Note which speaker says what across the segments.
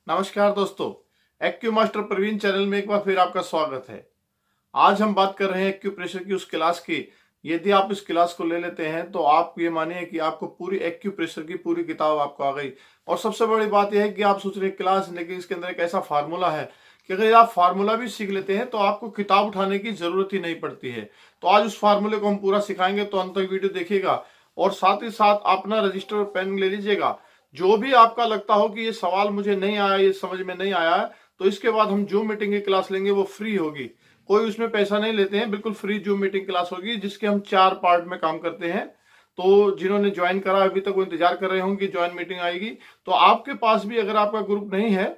Speaker 1: नमस्कार दोस्तों, acute master Praveen channel में एक बार फिर आपका स्वागत है। आज हम बात कर रहे हैं एक्यूप्रेशर की उस क्लास की। यदि आप इस क्लास को ले लेते हैं तो आप ये मानिए कि आपको पूरी एक्यूप्रेशर की पूरी किताब आपको आ गई। और सबसे बड़ी बात यह है कि आप सोच रहे हैं क्लास, लेकिन इसके अंदर एक ऐसा फार्मूला है कि अगर आप फार्मूला भी सीख लेते हैं तो आपको किताब उठाने की जरूरत ही नहीं पड़ती है। तो आज उस फार्मूले को हम पूरा सिखाएंगे, तो अंत तक वीडियो देखिएगा और साथ ही साथ अपना रजिस्टर और पेन ले लीजिएगा। जो भी आपका लगता हो कि ये सवाल मुझे नहीं आया, ये समझ में नहीं आया, तो इसके बाद हम जूम मीटिंग की क्लास लेंगे, वो फ्री होगी, कोई उसमें पैसा नहीं लेते हैं, बिल्कुल फ्री जूम मीटिंग क्लास होगी जिसके हम 4 पार्ट में काम करते हैं। तो जिन्होंने ज्वाइन करा अभी तक वो इंतजार कर रहे होंगे ज्वाइन मीटिंग आएगी। तो आपके पास भी अगर आपका ग्रुप नहीं है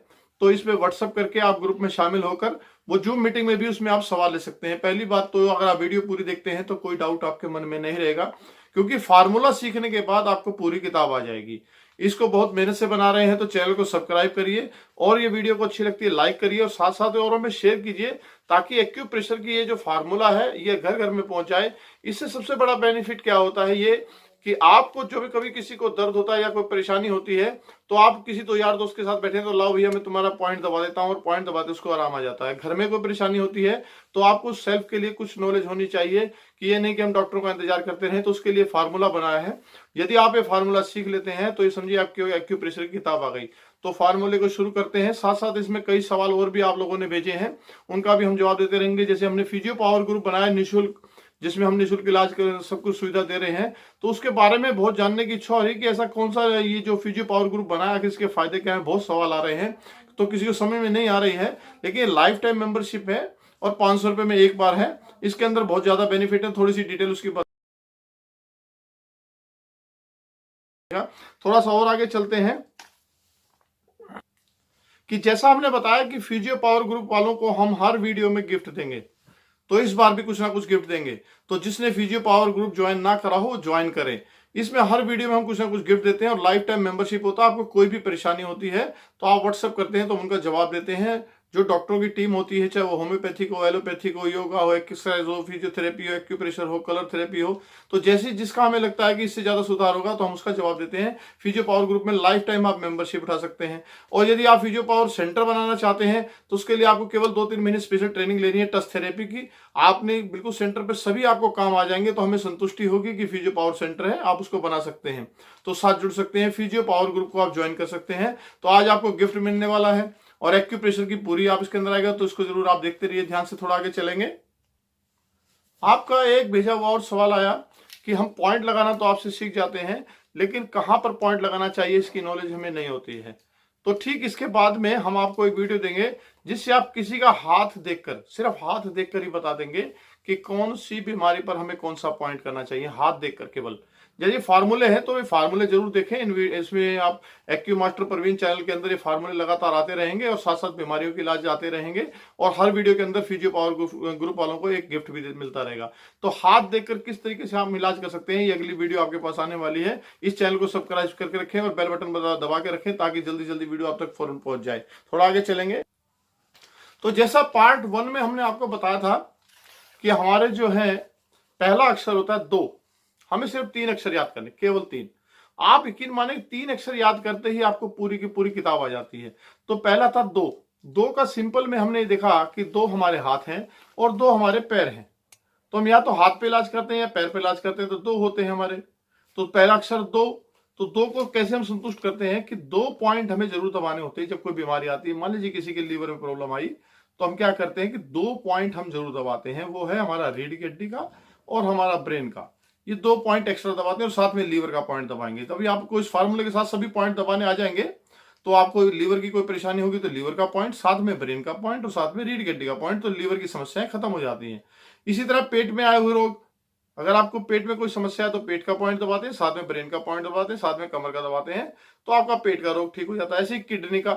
Speaker 1: तो इस पे व्हाट्सअप करके आप ग्रुप में शामिल होकर वो जूम मीटिंग में भी उसमें आप सवाल ले सकते हैं। पहली बात तो अगर आप वीडियो पूरी देखते हैं तो कोई डाउट आपके मन में नहीं रहेगा, क्योंकि फार्मूला सीखने के बाद आपको पूरी किताब आ जाएगी। इसको बहुत मेहनत से बना रहे हैं, तो चैनल को सब्सक्राइब करिए और ये वीडियो को अच्छी लगती है लाइक करिए और साथ साथ औरों में शेयर कीजिए, ताकि एक्यूप्रेशर की ये जो फार्मूला है ये घर घर में पहुंच जाए। इससे सबसे बड़ा बेनिफिट क्या होता है ये कि आपको जो भी कभी किसी को दर्द होता है या कोई परेशानी होती है, तो आप किसी तो यार दोस्त के साथ बैठे हैं, तो लाओ भैया मैं तुम्हारा पॉइंट दबा देता हूं, और पॉइंट दबाते उसको आराम आ जाता है। घर में कोई परेशानी होती है तो आपको सेल्फ के लिए कुछ नॉलेज होनी चाहिए कि ये नहीं कि हम डॉक्टरों का इंतजार करते रहें। तो उसके लिए फार्मूला बनाया है। यदि आप ये फार्मूला सीख लेते हैं तो ये समझिए आपकी एक्यूप्रेशर की किताब आ गई। तो फार्मूले को शुरू करते हैं। साथ साथ इसमें कई सवाल और भी आप लोगों ने भेजे हैं, उनका भी हम जवाब देते रहेंगे। जैसे हमने फिजियो पावर ग्रुप बनाया निःशुल्क, जिसमें हम निःशुल्क इलाज कर सब कुछ सुविधा दे रहे हैं, तो उसके बारे में बहुत जानने की इच्छा हो रही है कि ऐसा कौन सा ये जो फिजियो पावर ग्रुप बनाया कि इसके फायदे क्या है। बहुत सवाल आ रहे हैं, तो किसी को समझ में नहीं आ रही है, लेकिन लाइफ टाइम मेंबरशिप है और 500 रुपए में एक बार है। इसके अंदर बहुत ज्यादा बेनिफिट है, थोड़ी सी डिटेल उसकी बात। थोड़ा सा और आगे चलते हैं कि जैसा हमने बताया कि फिजियो पावर ग्रुप वालों को हम हर वीडियो में गिफ्ट देंगे, तो इस बार भी कुछ ना कुछ गिफ्ट देंगे। तो जिसने फिजियो पावर ग्रुप ज्वाइन ना करा हो ज्वाइन करें। इसमें हर वीडियो में हम कुछ ना कुछ गिफ्ट देते हैं और लाइफ टाइम मेंबरशिप होता है। आपको कोई भी परेशानी होती है तो आप व्हाट्सअप करते हैं तो उनका जवाब देते हैं। जो डॉक्टरों की टीम होती है, चाहे वो होम्योपैथिक हो, एलोपैथिक हो, योगा हो, एक्सरसाइज हो, फिजियोथेरेपी हो, एक्यूप्रेशर हो, कलर थेरेपी हो, तो जैसे जिसका हमें लगता है कि इससे ज्यादा सुधार होगा तो हम उसका जवाब देते हैं। फिजियो पावर ग्रुप में लाइफ टाइम आप मेंबरशिप उठा सकते हैं। और यदि आप फिजियो पावर सेंटर बनाना चाहते हैं तो उसके लिए आपको केवल 2-3 महीने स्पेशल ट्रेनिंग लेनी है टच थेरेपी की। आपने बिल्कुल सेंटर पे सभी आपको काम आ जाएंगे, तो हमें संतुष्टि होगी कि फिजियो पावर सेंटर है, आप उसको बना सकते हैं। तो साथ जुड़ सकते हैं, फिजियो पावर ग्रुप को आप ज्वाइन कर सकते हैं। तो आज आपको गिफ्ट मिलने वाला है और एक्यूप्रेशर की पूरी आप इसके अंदर आएगा, तो इसको जरूर आप देखते रहिए ध्यान से। थोड़ा आगे चलेंगे। आपका एक भेजा हुआ और सवाल आया कि हम पॉइंट लगाना तो आपसे सीख जाते हैं, लेकिन कहां पर पॉइंट लगाना चाहिए इसकी नॉलेज हमें नहीं होती है। तो ठीक इसके बाद में हम आपको एक वीडियो देंगे जिससे आप किसी का हाथ देखकर, सिर्फ हाथ देखकर ही बता देंगे कि कौन सी बीमारी पर हमें कौन सा पॉइंट करना चाहिए, हाथ देखकर केवल। यदि फार्मूले हैं तो ये फार्मूले जरूर देखें। इसमें आप एक्यू मास्टर प्रवीण चैनल के अंदर ये फार्मूले लगातार आते रहेंगे और साथ साथ बीमारियों के इलाज आते रहेंगे। और हर वीडियो के अंदर फिजियो पावर ग्रुप वालों को एक गिफ्ट भी मिलता रहेगा। तो हाथ देखकर किस तरीके से हम इलाज कर सकते हैं, ये अगली वीडियो आपके पास आने वाली है। इस चैनल को सब्सक्राइब करके रखें और बेल बटन दबा के रखें, ताकि जल्दी जल्दी वीडियो आप तक फौरन पहुंच जाए। थोड़ा आगे चलेंगे। तो जैसा पार्ट 1 में हमने आपको बताया था कि हमारे जो है पहला अक्षर होता है 2। हमें सिर्फ 3 अक्षर याद करने, केवल 3। आप यकीन माने 3 अक्षर याद करते ही आपको पूरी की पूरी किताब आ जाती है। तो पहला था 2। 2 का सिंपल में हमने देखा कि 2 हमारे हाथ हैं और 2 हमारे पैर हैं। तो हम या तो हाथ पे इलाज करते हैं या पैर पे इलाज करते हैं, तो 2 होते हैं हमारे। तो पहला अक्षर 2। तो 2 को कैसे हम संतुष्ट करते हैं कि 2 पॉइंट हमें जरूर दबाने होते हैं जब कोई बीमारी आती है। मान लीजिए किसी के लीवर में प्रॉब्लम आई, तो हम क्या करते हैं कि 2 पॉइंट हम जरूर दबाते हैं। वो है हमारा रीढ़ की हड्डी का और हमारा ब्रेन का। ये 2 पॉइंट एक्स्ट्रा दबाते हैं और साथ में लीवर का पॉइंट दबाएंगे। तभी आपको इस फार्मूले के साथ सभी पॉइंट दबाने आ जाएंगे। तो आपको लीवर की कोई परेशानी होगी तो लीवर का पॉइंट, साथ में ब्रेन का पॉइंट और साथ में रीढ़ की हड्डी का पॉइंट, तो लीवर की समस्याएं खत्म हो जाती हैं। इसी तरह पेट में आए हुए रोग, अगर आपको पेट में कोई समस्या है तो पेट का पॉइंट दबाते हैं, साथ में ब्रेन का पॉइंट दबाते हैं, साथ में कमर का दबाते हैं, तो आपका पेट का रोग ठीक हो जाता है। ऐसे ही किडनी का,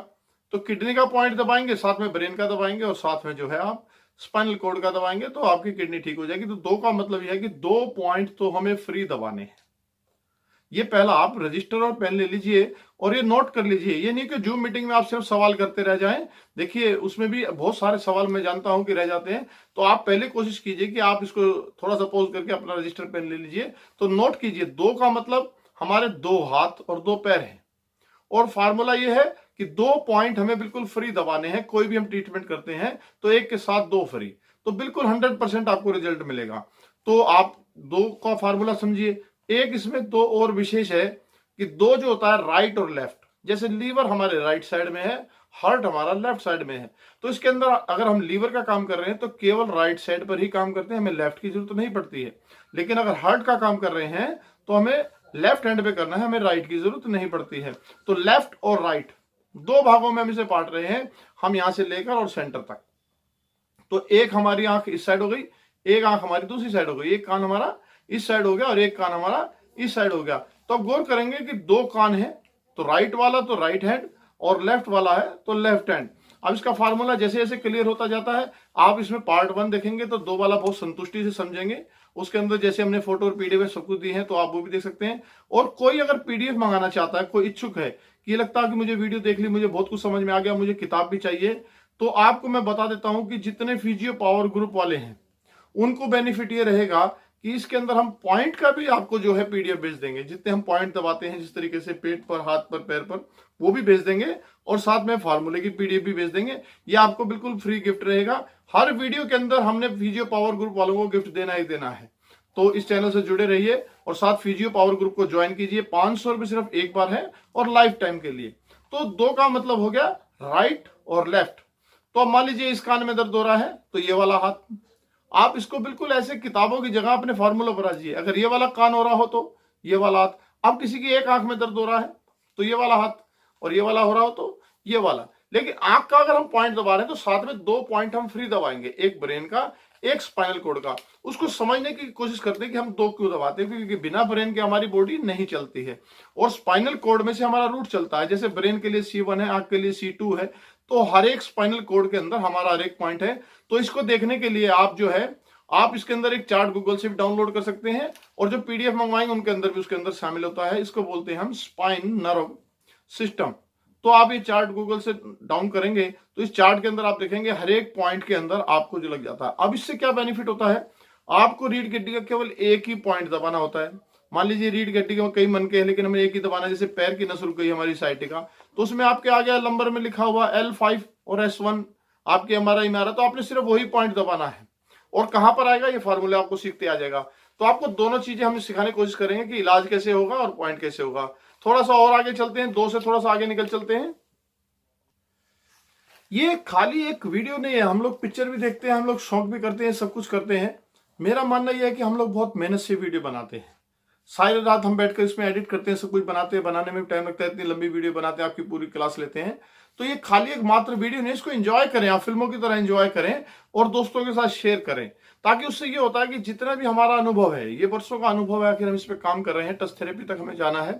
Speaker 1: तो किडनी का पॉइंट दबाएंगे, साथ में ब्रेन का दबाएंगे और साथ में जो है आप स्पाइनल कोड का दबाएंगे, तो आपकी किडनी ठीक हो जाएगी। तो 2 का मतलब यह है कि 2 पॉइंट तो हमें फ्री दबाने हैं। ये पहला आप रजिस्टर और पेन ले लीजिए और ये नोट कर लीजिए। ये नहीं कि जूम मीटिंग में आप सिर्फ सवाल करते रह जाएं। देखिए उसमें भी बहुत सारे सवाल मैं जानता हूं कि रह जाते हैं। तो आप पहले कोशिश कीजिए कि आप इसको थोड़ा सा पॉज करके अपना रजिस्टर पेन ले लीजिए। तो नोट कीजिए 2 का मतलब हमारे 2 हाथ और 2 पैर हैं। और फार्मूला ये है कि 2 पॉइंट हमें बिल्कुल फ्री दबाने हैं। कोई भी हम ट्रीटमेंट करते हैं तो एक के साथ 2 फ्री, तो बिल्कुल 100% आपको रिजल्ट मिलेगा। तो आप 2 का फार्मूला समझिए। एक इसमें 2 और विशेष है कि 2 जो होता है राइट और लेफ्ट, जैसे लीवर हमारे राइट साइड में है, हार्ट हमारा लेफ्ट साइड में है, तो इसके अंदर अगर हम लीवर का काम कर रहे हैं तो केवल राइट साइड पर ही काम करते हैं, हमें लेफ्ट की जरूरत नहीं पड़ती है। लेकिन अगर हार्ट का काम कर रहे हैं तो हमें लेफ्ट हैंड पे करना है, हमें राइट की जरूरत नहीं पड़ती है। तो लेफ्ट और राइट 2 भागों में हम इसे बांट रहे हैं, हम यहां से लेकर और सेंटर तक। तो एक हमारी आंख इस साइड हो गई, एक आंख हमारी दूसरी साइड हो गई, एक कान हमारा इस साइड हो गया और एक कान हमारा इस साइड हो गया। तो अब गौर करेंगे कि 2 कान है, तो राइट वाला तो राइट हैंड और लेफ्ट वाला है तो लेफ्ट हैंड। अब इसका फार्मूला जैसे जैसे क्लियर होता जाता है, आप इसमें पार्ट 1 देखेंगे तो 2 वाला बहुत संतुष्टि से समझेंगे। उसके अंदर जैसे हमने फोटो और पीडीएफ सब कुछ दी है तो आप वो भी देख सकते हैं। और कोई अगर पीडीएफ मंगाना चाहता है, कोई इच्छुक है कि ये लगता है कि मुझे वीडियो देख ली, मुझे बहुत कुछ समझ में आ गया, मुझे किताब भी चाहिए, तो आपको मैं बता देता हूं कि जितने फिजियो पावर ग्रुप वाले हैं उनको बेनिफिट ये रहेगा कि इसके अंदर हम पॉइंट का भी आपको जो है पीडीएफ भेज देंगे। जितने हम पॉइंट दबाते हैं जिस तरीके से पेट पर, हाथ पर, पैर पर, वो भी भेज देंगे और साथ में फार्मूले की पीडीएफ भी भेज देंगे। ये आपको बिल्कुल फ्री गिफ्ट रहेगा। हर वीडियो के अंदर हमने फिजियो पावर ग्रुप वालों को गिफ्ट देना ही देना है। तो इस चैनल से जुड़े रहिए और साथ फिजियो पावर ग्रुप को ज्वाइन कीजिए। 500 रुपए सिर्फ एक बार है और लाइफ टाइम के लिए। तो 2 का मतलब हो गया राइट और लेफ्ट। तो अब मान लीजिए इस कान में दर्द हो रहा है तो ये वाला हाथ, आप इसको बिल्कुल ऐसे किताबों की जगह अपने फार्मूला पर आजिए। अगर ये वाला कान हो रहा हो तो ये वाला हाथ, अब किसी की एक आंख में दर्द हो रहा है तो ये वाला हाथ, और ये वाला हो रहा हो तो ये वाला। लेकिन आंख का अगर हम पॉइंट दबा रहे हैं तो साथ में 2 पॉइंट हम फ्री दबाएंगे, एक ब्रेन का, एक स्पाइनल कोड का। उसको समझने की कोशिश करते हैं कि हम 2 क्यों दबाते हैं, क्योंकि बिना ब्रेन के हमारी बॉडी नहीं चलती है और स्पाइनल कोड में से हमारा रूट चलता है। जैसे ब्रेन के लिए C1 है, आंख के लिए C2 है, तो हर एक स्पाइनल कोड के अंदर हमारा हर एक पॉइंट है। तो इसको देखने के लिए आप जो है आप इसके अंदर एक चार्ट गूगल से भी डाउनलोड कर सकते हैं और जो पीडीएफ मंगवाएंगे उनके अंदर भी उसके अंदर शामिल होता है। इसको बोलते हैं हम स्पाइन नर्व सिस्टम। तो आप ये चार्ट गूगल से डाउन करेंगे तो इस चार्ट के अंदर आप देखेंगे हर एक पॉइंट के अंदर आपको जो लग जाता है। अब इससे क्या बेनिफिट होता है, आपको रीढ़ की हड्डी का केवल एक ही पॉइंट दबाना होता है। मान लीजिए रीढ़ की हड्डी के कई मन के हैं लेकिन हमें एक ही दबाना है, जैसे पैर की नस रुक गई हमारी साइटिका, तो उसमें आपके आ गया नंबर में लिखा हुआ L5 और S1 आपके एमआरआई में आ रहा, तो आपने सिर्फ वही पॉइंट दबाना है। और कहां पर आएगा ये फार्मूला आपको सीखते आ जाएगा। तो आपको दोनों चीजें हम सिखाने की कोशिश करेंगे कि इलाज कैसे होगा और पॉइंट कैसे होगा। थोड़ा सा और आगे चलते हैं, 2 से थोड़ा सा आगे निकल चलते हैं। ये खाली एक वीडियो नहीं है, हम लोग पिक्चर भी देखते हैं, हम लोग शौक भी करते हैं, सब कुछ करते हैं। मेरा मानना यह है कि हम लोग बहुत मेहनत से वीडियो बनाते हैं, सारी रात हम बैठकर इसमें एडिट करते हैं, सब कुछ बनाते हैं, बनाने में भी टाइम लगता है, इतनी लंबी वीडियो बनाते हैं, आपकी पूरी क्लास लेते हैं। तो ये खाली एक मात्र वीडियो नहीं, इसको एंजॉय करें, आप फिल्मों की तरह एंजॉय करें और दोस्तों के साथ शेयर करें, ताकि उससे ये होता है कि जितना भी हमारा अनुभव है, ये वर्षों का अनुभव है, आखिर हम इस पे काम कर रहे हैं, टच थेरेपी तक हमें जाना है,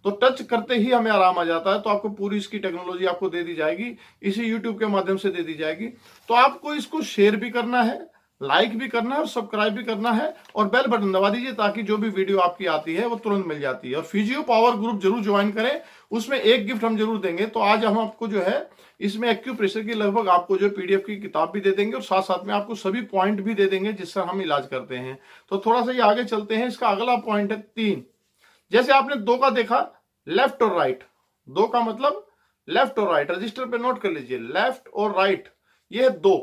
Speaker 1: तो टच करते ही हमें आराम आ जाता है। तो आपको पूरी इसकी टेक्नोलॉजी आपको दे दी जाएगी, इसी यूट्यूब के माध्यम से दे दी जाएगी। तो आपको इसको शेयर भी करना है, लाइक भी करना है और सब्सक्राइब भी करना है और बेल बटन दबा दीजिए, ताकि जो भी वीडियो आपकी आती है वो तुरंत मिल जाती है। और फिजियो पावर ग्रुप जरूर ज्वाइन करें, उसमें एक गिफ्ट हम जरूर देंगे। तो आज हम आपको जो है इसमें एक्यूप्रेशर की लगभग आपको जो पीडीएफ की किताब भी दे देंगे और साथ साथ में आपको सभी पॉइंट भी दे देंगे जिससे हम इलाज करते हैं। तो थोड़ा सा ये आगे चलते हैं। इसका अगला पॉइंट है 3। जैसे आपने 2 का देखा, लेफ्ट और राइट, 2 का मतलब लेफ्ट और राइट, रजिस्टर पे नोट कर लीजिए, लेफ्ट और राइट, ये है 2,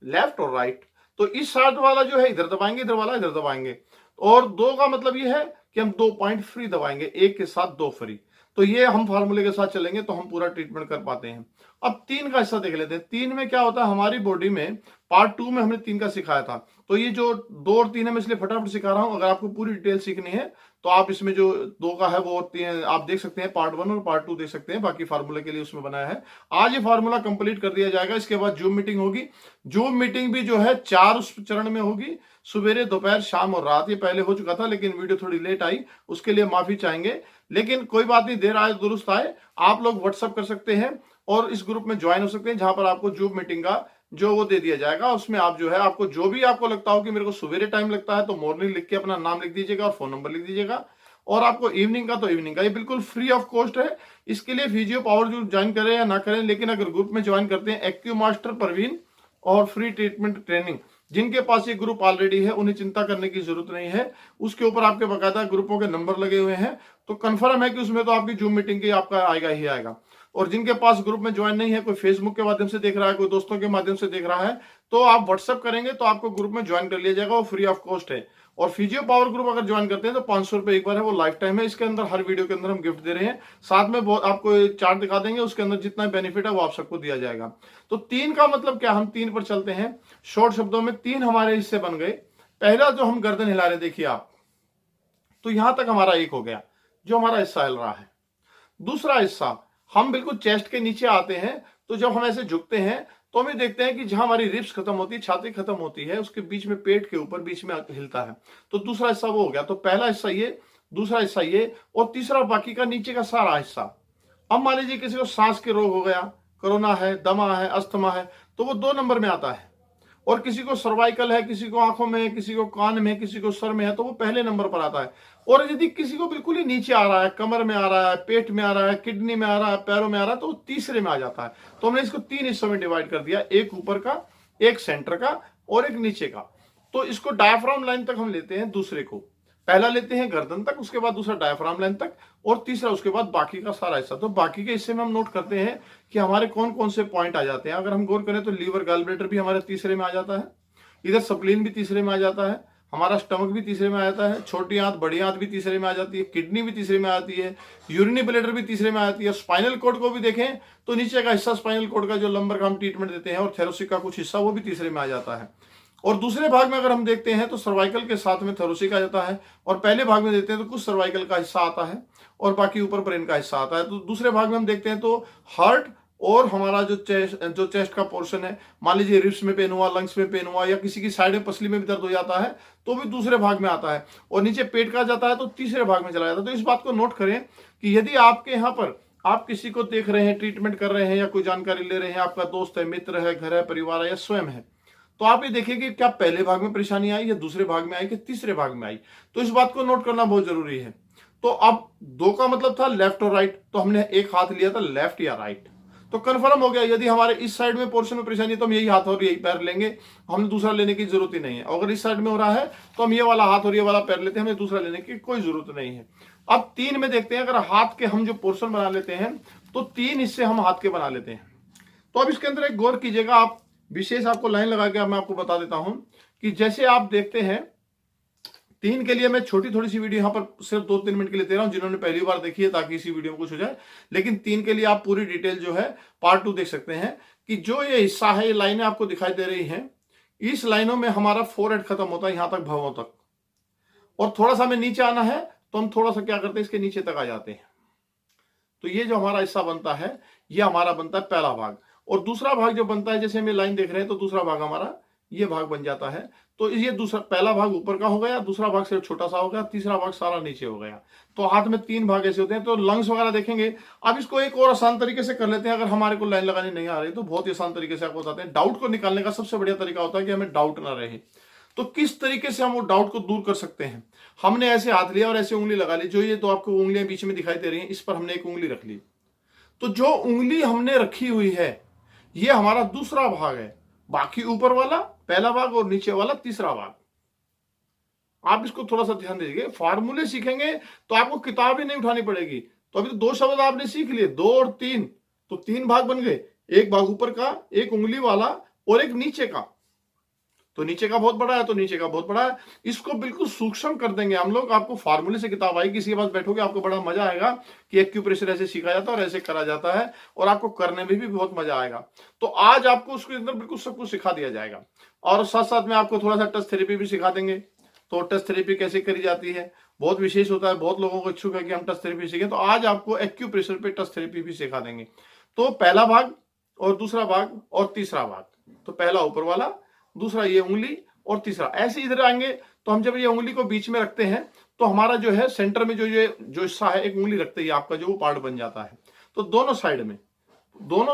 Speaker 1: लेफ्ट और राइट। तो इस साइड वाला जो है इधर दबाएंगे, इधर वाला इधर दबाएंगे। और 2 का मतलब ये है कि हम 2 पॉइंट फ्री दबाएंगे, एक के साथ 2 फ्री। तो ये हम फार्मूले के साथ चलेंगे तो हम पूरा ट्रीटमेंट कर पाते हैं। अब 3 का हिस्सा देख लेते हैं। 3 में क्या होता है, हमारी बॉडी में पार्ट 2 में हमने 3 का सिखाया था। तो ये जो 2 और 3 है, मैं इसलिए फटाफट सिखा रहा हूं। अगर आपको पूरी डिटेल सीखनी है तो आप इसमें जो 2 का है वो 3 आप देख सकते हैं, पार्ट 1 और पार्ट 2 देख सकते हैं, बाकी फार्मूले के लिए उसमें बनाया है। आज ये फार्मूला कंप्लीट कर दिया जाएगा। इसके बाद जूम मीटिंग होगी। जूम मीटिंग भी जो है 4 उस चरण में होगी, सवेरे, दोपहर, शाम और रात। ये पहले हो चुका था लेकिन वीडियो थोड़ी लेट आई, उसके लिए माफी चाहेंगे, लेकिन कोई बात नहीं, देर आए दुरुस्त आए। आप लोग व्हाट्सअप कर सकते हैं और इस ग्रुप में ज्वाइन हो सकते हैं, जहां पर आपको जूम मीटिंग का जो वो दे दिया जाएगा। उसमें आप जो है, आपको जो भी आपको लगता हो कि मेरे को सवेरे टाइम लगता है तो मॉर्निंग लिख के अपना नाम लिख दीजिएगा और फोन नंबर लिख दीजिएगा, और आपको इवनिंग का तो इवनिंग का। ये बिल्कुल फ्री ऑफ कॉस्ट है। इसके लिए फिजियो पावर जो ज्वाइन करें या ना करें, लेकिन अगर ग्रुप में ज्वाइन करते हैं, एक्यू मास्टर परवीन और फ्री ट्रीटमेंट ट्रेनिंग, जिनके पास ये ग्रुप ऑलरेडी है उन्हें चिंता करने की जरूरत नहीं है। उसके ऊपर आपके बकायदा ग्रुपों के नंबर लगे हुए हैं, तो कंफर्म है कि उसमें तो आपकी जूम मीटिंग की आपका आएगा ही आएगा। और जिनके पास ग्रुप में ज्वाइन नहीं है, कोई फेसबुक के माध्यम से देख रहा है, कोई दोस्तों के माध्यम से देख रहा है, तो आप व्हाट्सएप करेंगे तो आपको ग्रुप में ज्वाइन कर लिया जाएगा, वो फ्री ऑफ कॉस्ट है। और फिजियो पावर ग्रुप अगर ज्वाइन करते हैं तो 500 रुपए एक बार है, वो लाइफ टाइम है। इसके अंदर हर वीडियो के अंदर हम गिफ्ट दे रहे हैं, साथ में आपको चार्ट दिखा देंगे, उसके अंदर जितना बेनिफिट है वो आप सबको दिया जाएगा। तो 3 का मतलब क्या, हम 3 पर चलते हैं। शॉर्ट शब्दों में 3 हमारे हिस्से बन गए। पहला जो हम गर्दन हिला रहे, देखिए आप, तो यहां तक हमारा एक हो गया, जो हमारा हिस्सा हिल रहा है। दूसरा हिस्सा, हम बिल्कुल चेस्ट के नीचे आते हैं, तो जब हम ऐसे झुकते हैं तो हम ये देखते हैं कि जहां हमारी रिब्स खत्म होती है, छाती खत्म होती है, उसके बीच में, पेट के ऊपर बीच में हिलता है। तो दूसरा हिस्सा वो हो गया। तो पहला हिस्सा ये, दूसरा हिस्सा ये, और तीसरा बाकी का नीचे का सारा हिस्सा। अब मान लीजिए किसी को सांस के रोग हो गया, कोरोना है, दमा है, अस्थमा है, तो वो 2 नंबर में आता है। और किसी को सर्वाइकल है, किसी को आंखों में है, किसी को कान में है, किसी को सर में है, तो वो पहले नंबर पर आता है। और यदि किसी को बिल्कुल ही नीचे आ रहा है, कमर में आ रहा है, पेट में आ रहा है, किडनी में आ रहा है, पैरों में आ रहा है, तो वो तीसरे में आ जाता है। तो हमने इसको 3 हिस्सों में डिवाइड कर दिया, एक ऊपर का, एक सेंटर का और एक नीचे का। तो इसको डायफ्राम लाइन तक हम लेते हैं, दूसरे को पहला लेते हैं गर्दन तक, उसके बाद दूसरा डायफ्राम लाइन तक, और तीसरा उसके बाद बाकी का सारा हिस्सा। तो बाकी के हिस्से में हम नोट करते हैं कि हमारे कौन कौन से पॉइंट आ जाते हैं। अगर हम गौर करें तो लीवर, गॉल ब्लैडर भी हमारे तीसरे में आ जाता है, इधर स्प्लीन भी तीसरे में आ जाता है, हमारा स्टमक भी तीसरे में आ जाता है, छोटी आंत, बड़ी आंत भी तीसरे में आ जाती है, किडनी भी तीसरे में आती है, यूरिनी ब्लैडर भी तीसरे में आती है। स्पाइनल कॉर्ड को भी देखें तो नीचे का हिस्सा स्पाइनल कॉर्ड का जो लंबर का हम ट्रीटमेंट देते हैं, और थैलेसिक का कुछ हिस्सा, वो भी तीसरे में आ जाता है। और दूसरे भाग में अगर हम देखते हैं तो सर्वाइकल के साथ में थैलेसिक आ जाता है, और पहले भाग में देखते हैं तो कुछ सर्वाइकल का हिस्सा आता है और बाकी ऊपर ब्रेन का हिस्सा आता है। तो दूसरे भाग में हम देखते हैं तो हार्ट और हमारा जो चेस्ट का पोर्शन है, मान लीजिए रिब्स में पेन हुआ, लंग्स में पेन हुआ, या किसी की साइड में पसली में भी दर्द हो जाता है, तो भी दूसरे भाग में आता है। और नीचे पेट का जाता है तो तीसरे भाग में चला जाता है। तो इस बात को नोट करें कि यदि आपके यहाँ पर आप किसी को देख रहे हैं, ट्रीटमेंट कर रहे हैं, या कोई जानकारी ले रहे हैं, आपका दोस्त है, मित्र है, घर है, परिवार है, या स्वयं है, तो आप ये देखिए कि क्या पहले भाग में परेशानी आई, या दूसरे भाग में आई, कि तीसरे भाग में आई। तो इस बात को नोट करना बहुत जरूरी है। तो अब 2 का मतलब था लेफ्ट और राइट, तो हमने एक हाथ लिया था लेफ्ट या राइट, तो कंफर्म हो गया। यदि हमारे इस साइड में पोर्शन में परेशानी है तो हम यही हाथ और यही पैर लेंगे, हमने दूसरा लेने की जरूरत ही नहीं है। अगर इस साइड में हो रहा है तो हम ये वाला हाथ और ये वाला पैर लेते हैं, हमें दूसरा लेने की कोई जरूरत नहीं है। अब 3 में देखते हैं, अगर हाथ के हम जो पोर्शन बना लेते हैं तो 3 हिस्से हम हाथ के बना लेते हैं। तो अब इसके अंदर एक गौर कीजिएगा, आप विशेष आपको लाइन लगा के मैं आपको बता देता हूं कि जैसे आप देखते हैं 3 के लिए मैं छोटी थोड़ी सी वीडियो यहाँ पर सिर्फ 2-3 मिनट के लिए दे रहा हूं, जिन्होंने पहली बार देखी है, ताकि इसी वीडियो में कुछ हो जाए। लेकिन 3 के लिए आप पूरी डिटेल जो है पार्ट 2 देख सकते हैं, कि जो ये हिस्सा है, ये लाइनें आपको दिखाई दे रही हैं, इस लाइनों में हमारा फोरहेड खत्म होता है, यहां तक, भवों तक। और थोड़ा सा हमें नीचे आना है तो हम थोड़ा सा क्या करते हैं, इसके नीचे तक आ जाते हैं। तो ये जो हमारा हिस्सा बनता है, ये हमारा बनता है पहला भाग। और दूसरा भाग जो बनता है, जैसे हम ये लाइन देख रहे हैं, तो दूसरा भाग हमारा ये भाग बन जाता है। तो ये दूसरा, पहला भाग ऊपर का हो गया, दूसरा भाग सिर्फ छोटा सा हो गया, तीसरा भाग सारा नीचे हो गया। तो हाथ में 3 भाग ऐसे होते हैं। तो लंग्स वगैरह देखेंगे। अब इसको एक और आसान तरीके से कर लेते हैं, अगर हमारे को लाइन लगानी नहीं आ रही तो बहुत ही आसान तरीके से आपको बताते हैं। डाउट को निकालने का सबसे बढ़िया तरीका होता है कि हमें डाउट ना रहे, तो किस तरीके से हम वो डाउट को दूर कर सकते हैं। हमने ऐसे हाथ लिया और ऐसे उंगली लगा ली, जो ये तो आपको उंगलियां बीच में दिखाई दे रही हैं, इस पर हमने एक उंगली रख ली। तो जो उंगली हमने रखी हुई है, ये हमारा दूसरा भाग है। बाकी ऊपर वाला पहला भाग और नीचे वाला तीसरा भाग। आप इसको थोड़ा सा ध्यान दीजिए। फार्मूले सीखेंगे तो आपको किताब ही नहीं उठानी पड़ेगी। तो अभी तो 2 शब्द आपने सीख लिए, 2 और 3, तो 3 भाग बन गए। एक भाग ऊपर का, एक उंगली वाला, और एक नीचे का। तो नीचे का बहुत बड़ा है, तो नीचे का बहुत बड़ा है। इसको बिल्कुल सूक्ष्म कर देंगे हम लोग। आपको फार्मूले से किताब आएगी, किसी के पास बैठोगे आपको बड़ा मजा आएगा कि एक्यूप्रेशर ऐसे सीखा जाता है और ऐसे करा जाता है, और आपको करने में भी बहुत मजा आएगा। तो आज आपको उसके अंदर बिल्कुल सब कुछ सिखा दिया जाएगा, और साथ साथ में आपको थोड़ा सा टच थेरेपी भी सिखा देंगे। तो टच थेरेपी कैसे करी जाती है, बहुत विशेष होता है, बहुत लोगों को इच्छुक है कि हम टच थेरेपी सीखें। तो आज आपको एक्यूप्रेशर पे टच थेरेपी भी सिखा देंगे। तो पहला भाग और दूसरा भाग और तीसरा भाग, तो पहला ऊपर वाला, दूसरा ये उंगली, और तीसरा ऐसे इधर आएंगे। तो हम जब ये उंगली को बीच में रखते हैं तो हमारा जो है सेंटर में जो हिस्सा है, एक उंगली रखते ही आपका जो वो पार्ट बन जाता है। तो दोनों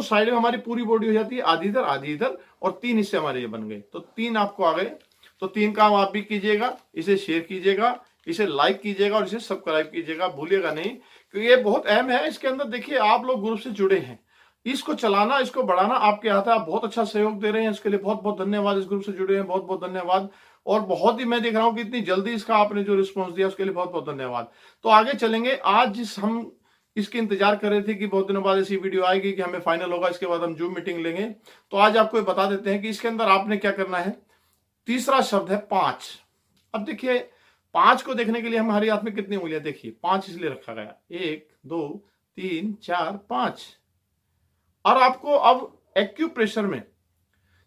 Speaker 1: साइड में हमारी पूरी बॉडी हो जाती है, आधी इधर आधी इधर, और 3 हिस्से हमारे ये बन गए। तो 3 आपको आ गए। तो 3 काम आप भी कीजिएगा, इसे शेयर कीजिएगा, इसे लाइक कीजिएगा और इसे सब्सक्राइब कीजिएगा, भूलिएगा नहीं, क्योंकि ये बहुत अहम है। इसके अंदर देखिए, आप लोग ग्रुप से जुड़े हैं, इसको चलाना, इसको बढ़ाना आपके हाथ है। आप बहुत अच्छा सहयोग दे रहे हैं, इसके लिए बहुत बहुत धन्यवाद। इस ग्रुप से जुड़े हैं, बहुत बहुत धन्यवाद। और बहुत ही मैं देख रहा हूं कि इतनी जल्दी इसका आपने जो रिस्पांस दिया, उसके लिए बहुत बहुत धन्यवाद। तो आगे चलेंगे। आज हम इसके इंतजार कर रहे थे कि बहुत दिनों बाद ऐसी वीडियो आएगी कि हमें फाइनल होगा, इसके बाद हम जूम मीटिंग लेंगे। तो आज आपको बता देते हैं कि इसके अंदर आपने क्या करना है। तीसरा शब्द है 5। अब देखिए 5 को देखने के लिए हमारे हाथ में कितनी उंगलियां, देखिए 5 इसलिए रखा गया, 1 2 3 4 5। और आपको अब एक्यूप्रेशर में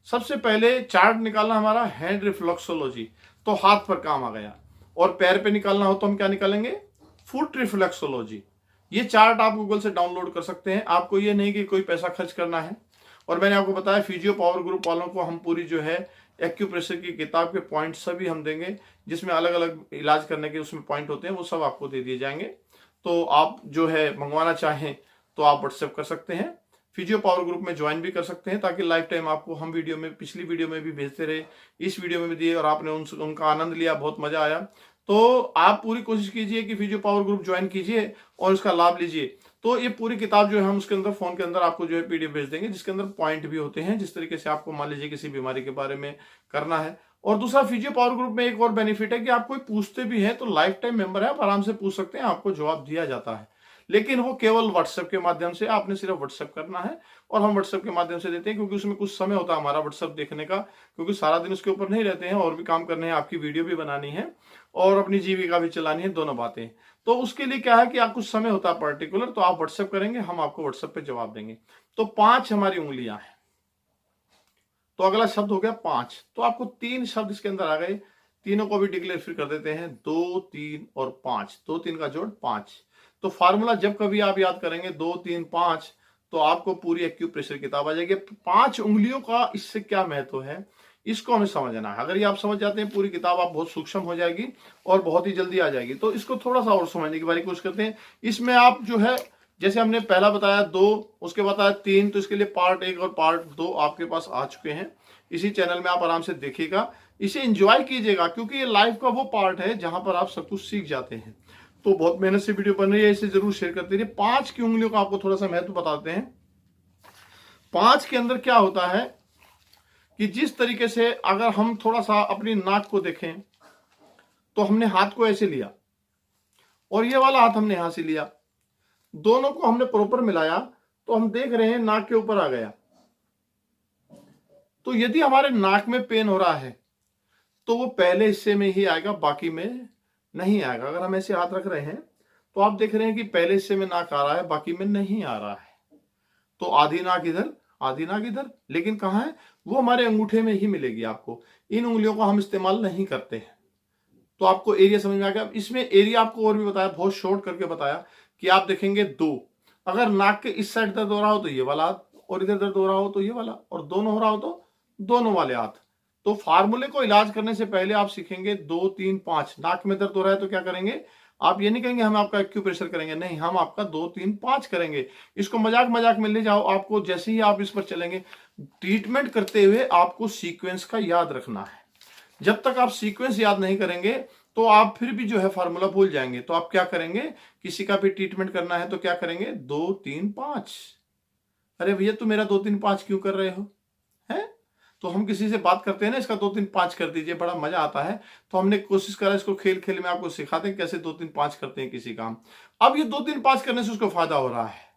Speaker 1: सबसे पहले चार्ट निकालना हमारा हैंड रिफ्लेक्सोलॉजी, तो हाथ पर काम आ गया। और पैर पे निकालना हो तो हम क्या निकालेंगे, फुट रिफ्लेक्सोलॉजी। ये चार्ट आप गूगल से डाउनलोड कर सकते हैं, आपको ये नहीं कि कोई पैसा खर्च करना है। और मैंने आपको बताया फिजियो पावर ग्रुप वालों को हम पूरी जो है एक्यूप्रेशर की किताब के पॉइंट सभी हम देंगे, जिसमें अलग अलग इलाज करने के उसमें पॉइंट होते हैं, वो सब आपको दे दिए जाएंगे। तो आप जो है मंगवाना चाहें तो आप व्हाट्सएप कर सकते हैं, फिजियो पावर ग्रुप में ज्वाइन भी कर सकते हैं, ताकि लाइफ टाइम आपको हम वीडियो में, पिछली वीडियो में भी भेजते रहे, इस वीडियो में भी दिए और आपने उनका आनंद लिया, बहुत मजा आया। तो आप पूरी कोशिश कीजिए कि फिजियो पावर ग्रुप ज्वाइन कीजिए और उसका लाभ लीजिए। तो ये पूरी किताब जो है हम उसके अंदर फोन के अंदर आपको जो है पीडीएफ भेज देंगे, जिसके अंदर पॉइंट भी होते हैं, जिस तरीके से आपको मान लीजिए किसी बीमारी के बारे में करना है। और दूसरा फिजियो पावर ग्रुप में एक और बेनिफिट है कि आप कोई पूछते भी हैं तो लाइफ टाइम मेंबर है, आप आराम से पूछ सकते हैं, आपको जवाब दिया जाता है। लेकिन वो केवल व्हाट्सएप के माध्यम से, आपने सिर्फ व्हाट्सएप करना है और हम व्हाट्सएप के माध्यम से देते हैं, क्योंकि उसमें कुछ समय होता है हमारा व्हाट्सएप देखने का, क्योंकि सारा दिन उसके ऊपर नहीं रहते हैं, और भी काम करने हैं, आपकी वीडियो भी बनानी है और अपनी जीविका भी चलानी है, दोनों बातें। तो उसके लिए क्या है कि आप कुछ समय होता है पर्टिकुलर, तो आप व्हाट्सएप करेंगे, हम आपको व्हाट्सएप पे जवाब देंगे। तो 5 हमारी उंगलियां हैं। तो अगला शब्द हो गया 5। तो आपको 3 शब्द इसके अंदर आ गए, तीनों को भी डिक्लेयर फिर कर देते हैं, 2 3 और 5, 2 3 का जोड़ 5। तो फार्मूला जब कभी आप याद करेंगे 2 3 5, तो आपको पूरी एक्यूप्रेशर किताब आ जाएगी। 5 उंगलियों का इससे क्या महत्व है, इसको हमें समझना है। अगर ये आप समझ जाते हैं, पूरी किताब आप बहुत सूक्ष्म हो जाएगी और बहुत ही जल्दी आ जाएगी। तो इसको थोड़ा सा और समझने की बारी कोशिश करते हैं। इसमें आप जो है, जैसे हमने पहला बताया 2, उसके बताया 3, तो इसके लिए पार्ट 1 और पार्ट 2 आपके पास आ चुके हैं। इसी चैनल में आप आराम से देखिएगा, इसे एंजॉय कीजिएगा, क्योंकि ये लाइफ का वो पार्ट है जहां पर आप सब कुछ सीख जाते हैं। तो बहुत मेहनत से वीडियो बन रही है, इसे जरूर शेयर करते रहिए। 5 की उंगलियों का आपको थोड़ा सा महत्व बताते हैं। 5 के अंदर क्या होता है कि जिस तरीके से अगर हम थोड़ा सा अपनी नाक को देखें, तो हमने हाथ को ऐसे लिया और ये वाला हाथ हमने यहां से लिया, दोनों को हमने प्रॉपर मिलाया, तो हम देख रहे हैं नाक के ऊपर आ गया। तो यदि हमारे नाक में पेन हो रहा है तो वो पहले हिस्से में ही आएगा, बाकी में नहीं आएगा। अगर हम ऐसे हाथ रख रहे हैं तो आप देख रहे हैं कि पहले हिस्से में नाक आ रहा है, बाकी में नहीं आ रहा है। तो आधी नाक इधर, आधी नाक इधर, लेकिन कहां है वो, हमारे अंगूठे में ही मिलेगी आपको। इन उंगलियों को हम इस्तेमाल नहीं करते हैं। तो आपको एरिया समझ में आ गया। इसमें एरिया आपको और भी बताया, बहुत शॉर्ट करके बताया कि आप देखेंगे 2, अगर नाक के इस साइड दर्द हो रहा हो तो ये वाला हाथ, और इधर दर्द हो रहा हो तो ये वाला, और दोनों हो रहा हो तो दोनों वाले हाथ। तो फार्मूले को इलाज करने से पहले आप सीखेंगे 2 3 5। नाक में दर्द हो रहा है तो क्या करेंगे, आप ये नहीं कहेंगे हम आपका एक्यूप्रेशर करेंगे, नहीं, हम आपका 2 3 5 करेंगे। इसको मजाक मजाक में ले जाओ, आपको जैसे ही आप इस पर चलेंगे, ट्रीटमेंट करते हुए आपको सीक्वेंस का याद रखना है। जब तक आप सीक्वेंस याद नहीं करेंगे तो आप फिर भी जो है फार्मूला भूल जाएंगे। तो आप क्या करेंगे, किसी का भी ट्रीटमेंट करना है तो क्या करेंगे, 2 3 5। अरे भैया तुम मेरा 2 3 5 क्यों कर रहे हो, है? तो हम किसी से बात करते हैं ना, इसका 2 3 5 कर दीजिए, बड़ा मजा आता है। तो हमने कोशिश करा इसको खेल खेल में आपको सिखाते हैं कैसे 2 3 5 करते हैं किसी काम। अब ये 2 3 5 करने से उसको फायदा हो रहा है।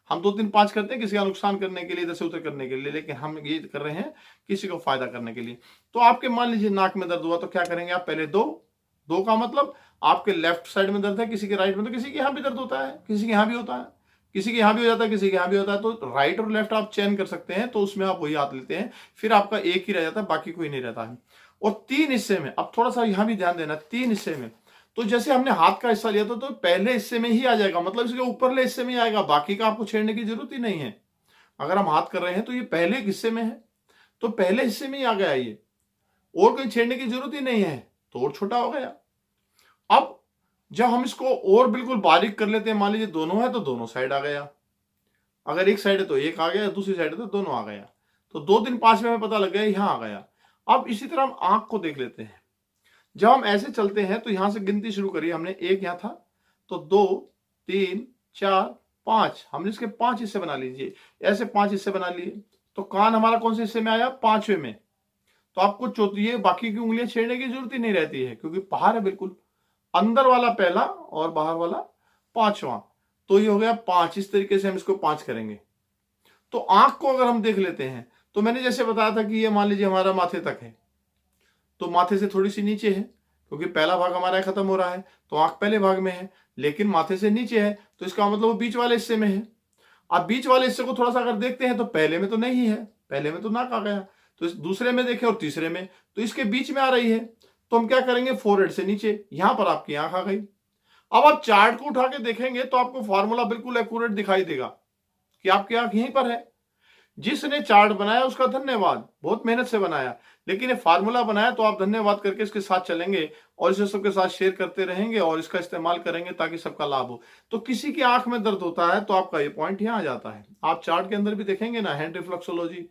Speaker 1: हम 2 3 5 करते हैं किसी का नुकसान करने के लिए, इधर से उधर करने के लिए, लेकिन हम ये कर रहे हैं किसी को फायदा करने के लिए। तो आपके मान लीजिए नाक में दर्द हुआ तो क्या करेंगे आप, पहले 2 का मतलब आपके लेफ्ट साइड में दर्द है, किसी के राइट में, तो किसी के यहाँ भी दर्द होता है, किसी के यहाँ भी होता है, किसी के यहाँ भी हो जाता है, किसी के यहाँ भी होता है। तो राइट और लेफ्ट आप चयन कर सकते हैं, तो उसमें आप वही हाथ लेते हैं, फिर आपका एक ही रह जाता है, बाकी कोई नहीं रहता है। और 3 हिस्से में, अब थोड़ा सा यहाँ भी ध्यान देना, 3 हिस्से में। तो जैसे हमने हाथ का हिस्सा लिया था तो पहले हिस्से में ही आ जाएगा, मतलब इसके ऊपरले हिस्से में ही आएगा, बाकी का आपको छेड़ने की जरूरत ही नहीं है। अगर हम हाथ कर रहे हैं तो ये पहले हिस्से में है, तो पहले हिस्से में ही आ गया ये, और कोई छेड़ने की जरूरत ही नहीं है, तो और छोटा हो गया। अब जब हम इसको और बिल्कुल बारीक कर लेते हैं, मान लीजिए दोनों है तो दोनों साइड आ गया, अगर एक साइड है तो एक आ गया, दूसरी साइड है तो दोनों आ गया। तो 2 3 5 में हमें पता लग गया यहां आ गया। अब इसी तरह हम आंख को देख लेते हैं। जब हम ऐसे चलते हैं तो यहां से गिनती शुरू करिए, हमने 1 यहां था, तो 2 3 4 5, हमने इसके 5 हिस्से बना लीजिए, ऐसे 5 हिस्से बना लिए। तो कान हमारा कौन से हिस्से में आया, 5वें में। तो आपको चौथी, बाकी की उंगलियां छेड़ने की जरूरत ही नहीं रहती है, क्योंकि बाहर है बिल्कुल, अंदर वाला पहला और बाहर वाला 5वां। तो ये हो गया 5। इस तरीके से हम इसको 5 करेंगे। तो आंख को अगर हम देख लेते हैं तो मैंने जैसे बताया था कि ये मान लीजिए हमारा माथे तक है, तो माथे से थोड़ी सी नीचे है क्योंकि पहला भाग हमारा खत्म हो रहा है, तो आंख पहले भाग में है, लेकिन माथे से नीचे है, तो इसका मतलब वो बीच वाले हिस्से में है। अब बीच वाले हिस्से को थोड़ा सा अगर देखते हैं तो पहले में तो नहीं है, पहले में तो नाक आ गया, तो इस दूसरे में देखें और तीसरे में, तो इसके बीच में आ रही है। तो हम क्या करेंगे, फोरहेड से नीचे, यहां पर आपकी आंख आ गई। अब आप चार्ट को उठा के देखेंगे तो आपको फॉर्मूला बिल्कुल एक्यूरेट दिखाई देगा कि आपकी आंख यहीं पर है। जिसने चार्ट बनाया उसका धन्यवाद, बहुत मेहनत से बनाया, लेकिन ये फार्मूला बनाया तो आप धन्यवाद करके इसके साथ चलेंगे और इसे सबके साथ शेयर करते रहेंगे और इसका इस्तेमाल करेंगे ताकि सबका लाभ हो। तो किसी की आंख में दर्द होता है तो आपका ये पॉइंट यहाँ आ जाता है। आप चार्ट के अंदर भी देखेंगे ना, हैंड रिफ्लेक्सोलॉजी,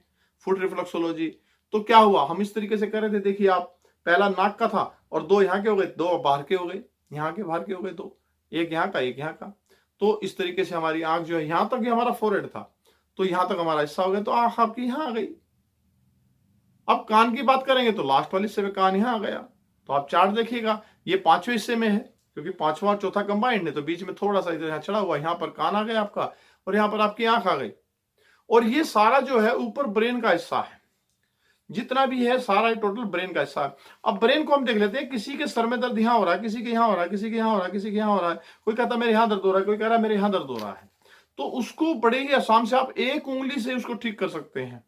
Speaker 1: फुट रिफ्लेक्सोलॉजी, तो क्या हुआ, हम इस तरीके से कर रहे थे, देखिए आप, पहला नाक का था और 2 यहाँ के हो गए, 2 बाहर के हो गए, यहाँ के बाहर के हो गए 2, एक यहाँ का एक यहाँ का। तो इस तरीके से हमारी आंख जो है, यहां तक ये हमारा फोरहेड था तो यहां तक हमारा हिस्सा हो गया, तो आंख आपकी यहां आ गई। अब कान की बात करेंगे तो लास्ट वाले हिस्से में कान यहां आ गया। तो आप चार्ट देखिएगा, ये 5वें हिस्से में है क्योंकि 5वां और चौथा कंबाइंड है, तो बीच में थोड़ा सा इधर यहाँ चढ़ा हुआ, यहाँ पर कान आ गया आपका और यहाँ पर आपकी आंख आ गई। और ये सारा जो है ऊपर ब्रेन का हिस्सा है, जितना भी है सारा टोटल ब्रेन का हिस्सा है। अब ब्रेन को हम देख लेते हैं, किसी के सर में दर्द यहाँ हो रहा है, किसी के यहाँ हो रहा है, किसी के यहाँ हो रहा है, किसी के यहाँ हो रहा है, कोई कहता है मेरे यहाँ दर्द हो रहा है, कोई कह रहा है मेरे यहाँ दर्द हो रहा है। तो उसको बड़े ही आसान से आप एक उंगली से उसको ठीक कर सकते हैं।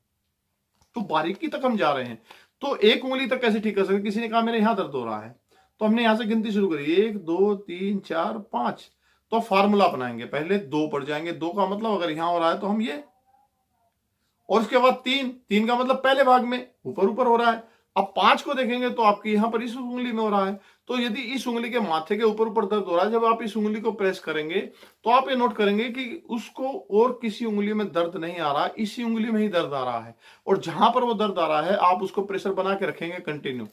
Speaker 1: तो बारीकी तक हम जा रहे हैं, तो एक उंगली तक कैसे ठीक कर सकते हैं। किसी ने कहा मेरे यहाँ दर्द हो रहा है, तो हमने यहां से गिनती शुरू करी, 1 2 3 4 5। तो फार्मूला अपनाएंगे, पहले 2 पर जाएंगे, 2 का मतलब अगर यहां हो रहा है तो हम ये, और उसके बाद 3 का मतलब पहले भाग में ऊपर ऊपर हो रहा है। अब 5 को देखेंगे तो आपकी यहां पर इस उंगली में हो रहा है। तो यदि इस उंगली के माथे के ऊपर ऊपर दर्द हो रहा है, जब आप इस उंगली को प्रेस करेंगे तो आप ये नोट करेंगे कि उसको और किसी उंगली में दर्द नहीं आ रहा, इसी उंगली में ही दर्द आ रहा है। और जहां पर वो दर्द आ रहा है आप उसको प्रेशर बना के रखेंगे कंटिन्यू।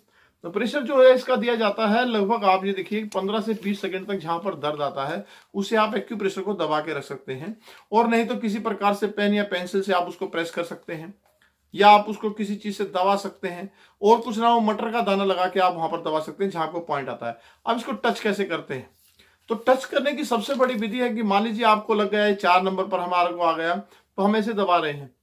Speaker 1: तो प्रेशर जो है इसका दिया जाता है लगभग, आप ये देखिए 15 से 20 सेकंड तक जहां पर दर्द आता है उसे आप एक्यूप्रेशर को दबा के रख सकते हैं, और नहीं तो किसी प्रकार से पेन या पेंसिल से आप उसको प्रेस कर सकते हैं, या आप उसको किसी चीज से दबा सकते हैं, और कुछ ना हो मटर का दाना लगा के आप वहां पर दबा सकते हैं जहां आपको पॉइंट आता है। अब इसको टच कैसे करते हैं, तो टच करने की सबसे बड़ी विधि है कि मान लीजिए आपको लग गया है 4 नंबर पर हमारे को आ गया, तो हम ऐसे दबा रहे हैं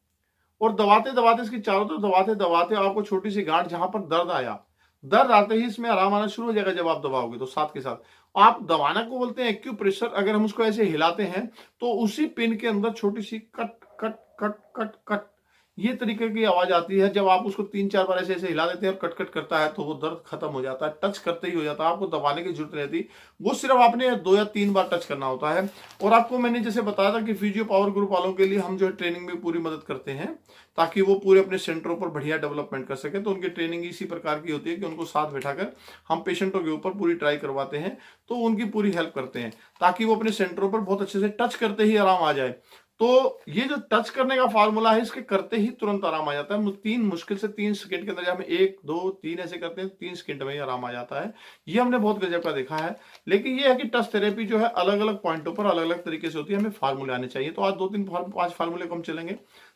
Speaker 1: और दबाते दबाते इसकी चारों तरफ दबाते दबाते आपको छोटी सी गांठ जहां पर दर्द आया, दर्द आते ही इसमें आराम आना शुरू हो जाएगा। जब आप दबाओगे तो साथ के साथ आप दबाना को बोलते हैं एक्यूप्रेशर। अगर हम उसको ऐसे हिलाते हैं तो उसी पिन के अंदर छोटी सी cut cut cut cut cut ये तरीके की आवाज आती है। जब आप उसको 3-4 बार ऐसे ऐसे हिला देते हैं और कट कट करता है तो वो दर्द खत्म हो जाता है, टच करते ही हो जाता है, आपको दबाने की जरूरत नहीं रहती। वो सिर्फ आपने 2 या 3 बार टच करना होता है। और आपको मैंने जैसे बताया था कि फिजियो पावर ग्रुप वालों के लिए हम जो है ट्रेनिंग में पूरी मदद करते हैं ताकि वो पूरे अपने सेंटरों पर बढ़िया डेवलपमेंट कर सके। तो उनकी ट्रेनिंग इसी प्रकार की होती है कि उनको साथ बैठाकर हम पेशेंटों के ऊपर पूरी ट्राई करवाते हैं, तो उनकी पूरी हेल्प करते हैं ताकि वो अपने सेंटरों पर बहुत अच्छे से टच करते ही आराम आ जाए। तो ये जो टच करने का फार्मूला है, इसके करते ही तुरंत आराम आ जाता है। मुश्किल से 3 सेकंड के अंदर हम 1 2 3 ऐसे करते हैं, 3 सेकंड में ही आराम आ जाता है। ये हमने बहुत गजब का देखा है। लेकिन ये है कि टच थेरेपी जो है अलग अलग पॉइंटों पर अलग अलग तरीके से होती है, हमें फार्मूले आने चाहिए। तो आज 2-3-5 फार्मूले को हम चलेंगे।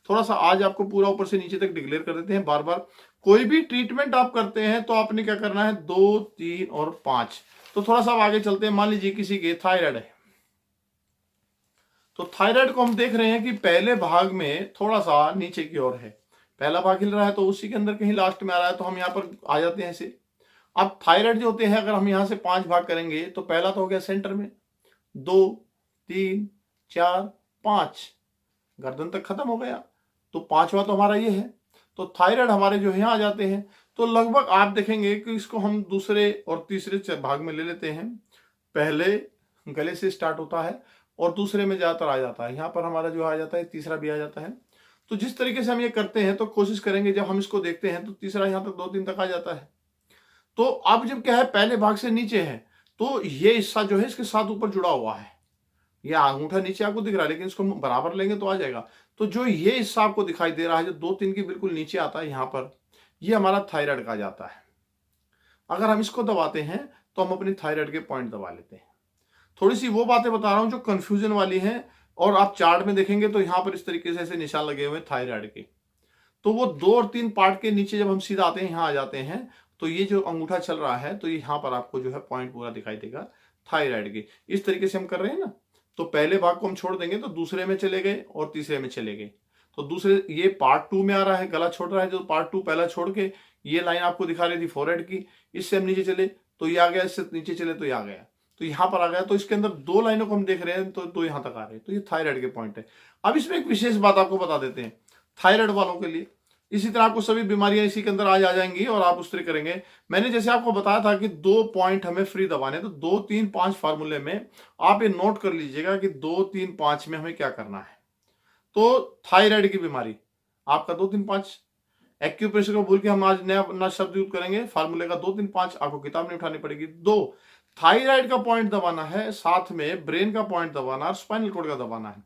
Speaker 1: थोड़ा सा आज आपको पूरा ऊपर से नीचे तक डिक्लेयर कर देते हैं। बार बार कोई भी ट्रीटमेंट आप करते हैं तो आपने क्या करना है, 2 3 और 5। तो थोड़ा सा आगे चलते हैं। मान लीजिए किसी के थायराइड है, तो थायराइड को हम देख रहे हैं कि पहले भाग में थोड़ा सा नीचे की ओर है, पहला भाग हिल रहा है तो उसी के अंदर कहीं लास्ट में आ रहा है, तो हम यहाँ पर आ जाते हैं ऐसे। अब थायराइड जो होते हैं, अगर हम यहाँ से 5 भाग करेंगे तो पहला तो हो गया सेंटर में, 2 3 4 5 गर्दन तक खत्म हो गया, तो 5वां तो हमारा ये है। तो थायराइड हमारे जो यहाँ आ जाते हैं, तो लगभग आप देखेंगे कि इसको हम दूसरे और तीसरे भाग में ले लेते हैं। पहले गले से स्टार्ट होता है और दूसरे में ज्यादातर आ जाता है, यहाँ पर हमारा जो आ जाता है, तीसरा भी आ जाता है। तो जिस तरीके से हम ये करते हैं तो कोशिश करेंगे जब हम इसको देखते हैं तो तीसरा यहाँ तक 2-3 तक आ जाता है। तो अब जब क्या है, पहले भाग से नीचे है तो ये हिस्सा जो है इसके साथ ऊपर जुड़ा हुआ है, ये अंगूठा नीचे आपको दिख रहा है, लेकिन इसको बराबर लेंगे तो आ जाएगा। तो जो ये हिस्सा आपको दिखाई दे रहा है जो 2-3 की बिल्कुल नीचे आता है, यहाँ पर ये हमारा थायराइड का जाता है। अगर हम इसको दबाते हैं तो हम अपनी थायराइड के पॉइंट दबा लेते हैं। थोड़ी सी वो बातें बता रहा हूं जो कंफ्यूजन वाली हैं, और आप चार्ट में देखेंगे तो यहां पर इस तरीके से ऐसे निशान लगे हुए थायराइड के। तो वो 2 और 3 पार्ट के नीचे जब हम सीधा आते हैं, यहां आ जाते हैं, तो ये जो अंगूठा चल रहा है तो यहां पर आपको जो है पॉइंट पूरा दिखाई देगा थायराइड के। इस तरीके से हम कर रहे हैं ना, तो पहले भाग को हम छोड़ देंगे तो दूसरे में चले गए और तीसरे में चले गए। तो दूसरे ये पार्ट 2 में आ रहा है, गला छोड़ रहा है, जो पार्ट 2 पहला छोड़ के ये लाइन आपको दिखा रही थी फोरहेड की, इससे हम नीचे चले तो ये आ गया, इससे नीचे चले तो ये आ गया, तो यहाँ पर आ गया। तो इसके अंदर 2 लाइनों को हम देख रहे हैं, तो यहाँ तक आ रहे हैं। तो ये थायराइड के पॉइंट है। अब इसमें एक विशेष बात आपको बता देते हैं थायराइड वालों के लिए। इसी तरह आपको सभी बीमारियां इसी के अंदर आ जाएंगी और आप उस तरह करेंगे। मैंने जैसे आपको बताया था कि 2 पॉइंट हमें फ्री दबाने, तो 2, 3, 5 फार्मूले में आप ये नोट कर लीजिएगा कि 2, 3, 5 में हमें क्या करना है। तो थायराइड की बीमारी आपका 2, 3, 5, एक्यूप्रेशर को भूल के हम आज नया शब्द यूज करेंगे, फार्मूले का 2, 3, 5 आपको किताब नहीं उठानी पड़ेगी। 2 थायराइड का पॉइंट दबाना है, साथ में ब्रेन का पॉइंट दबाना और स्पाइनल कॉर्ड का दबाना है।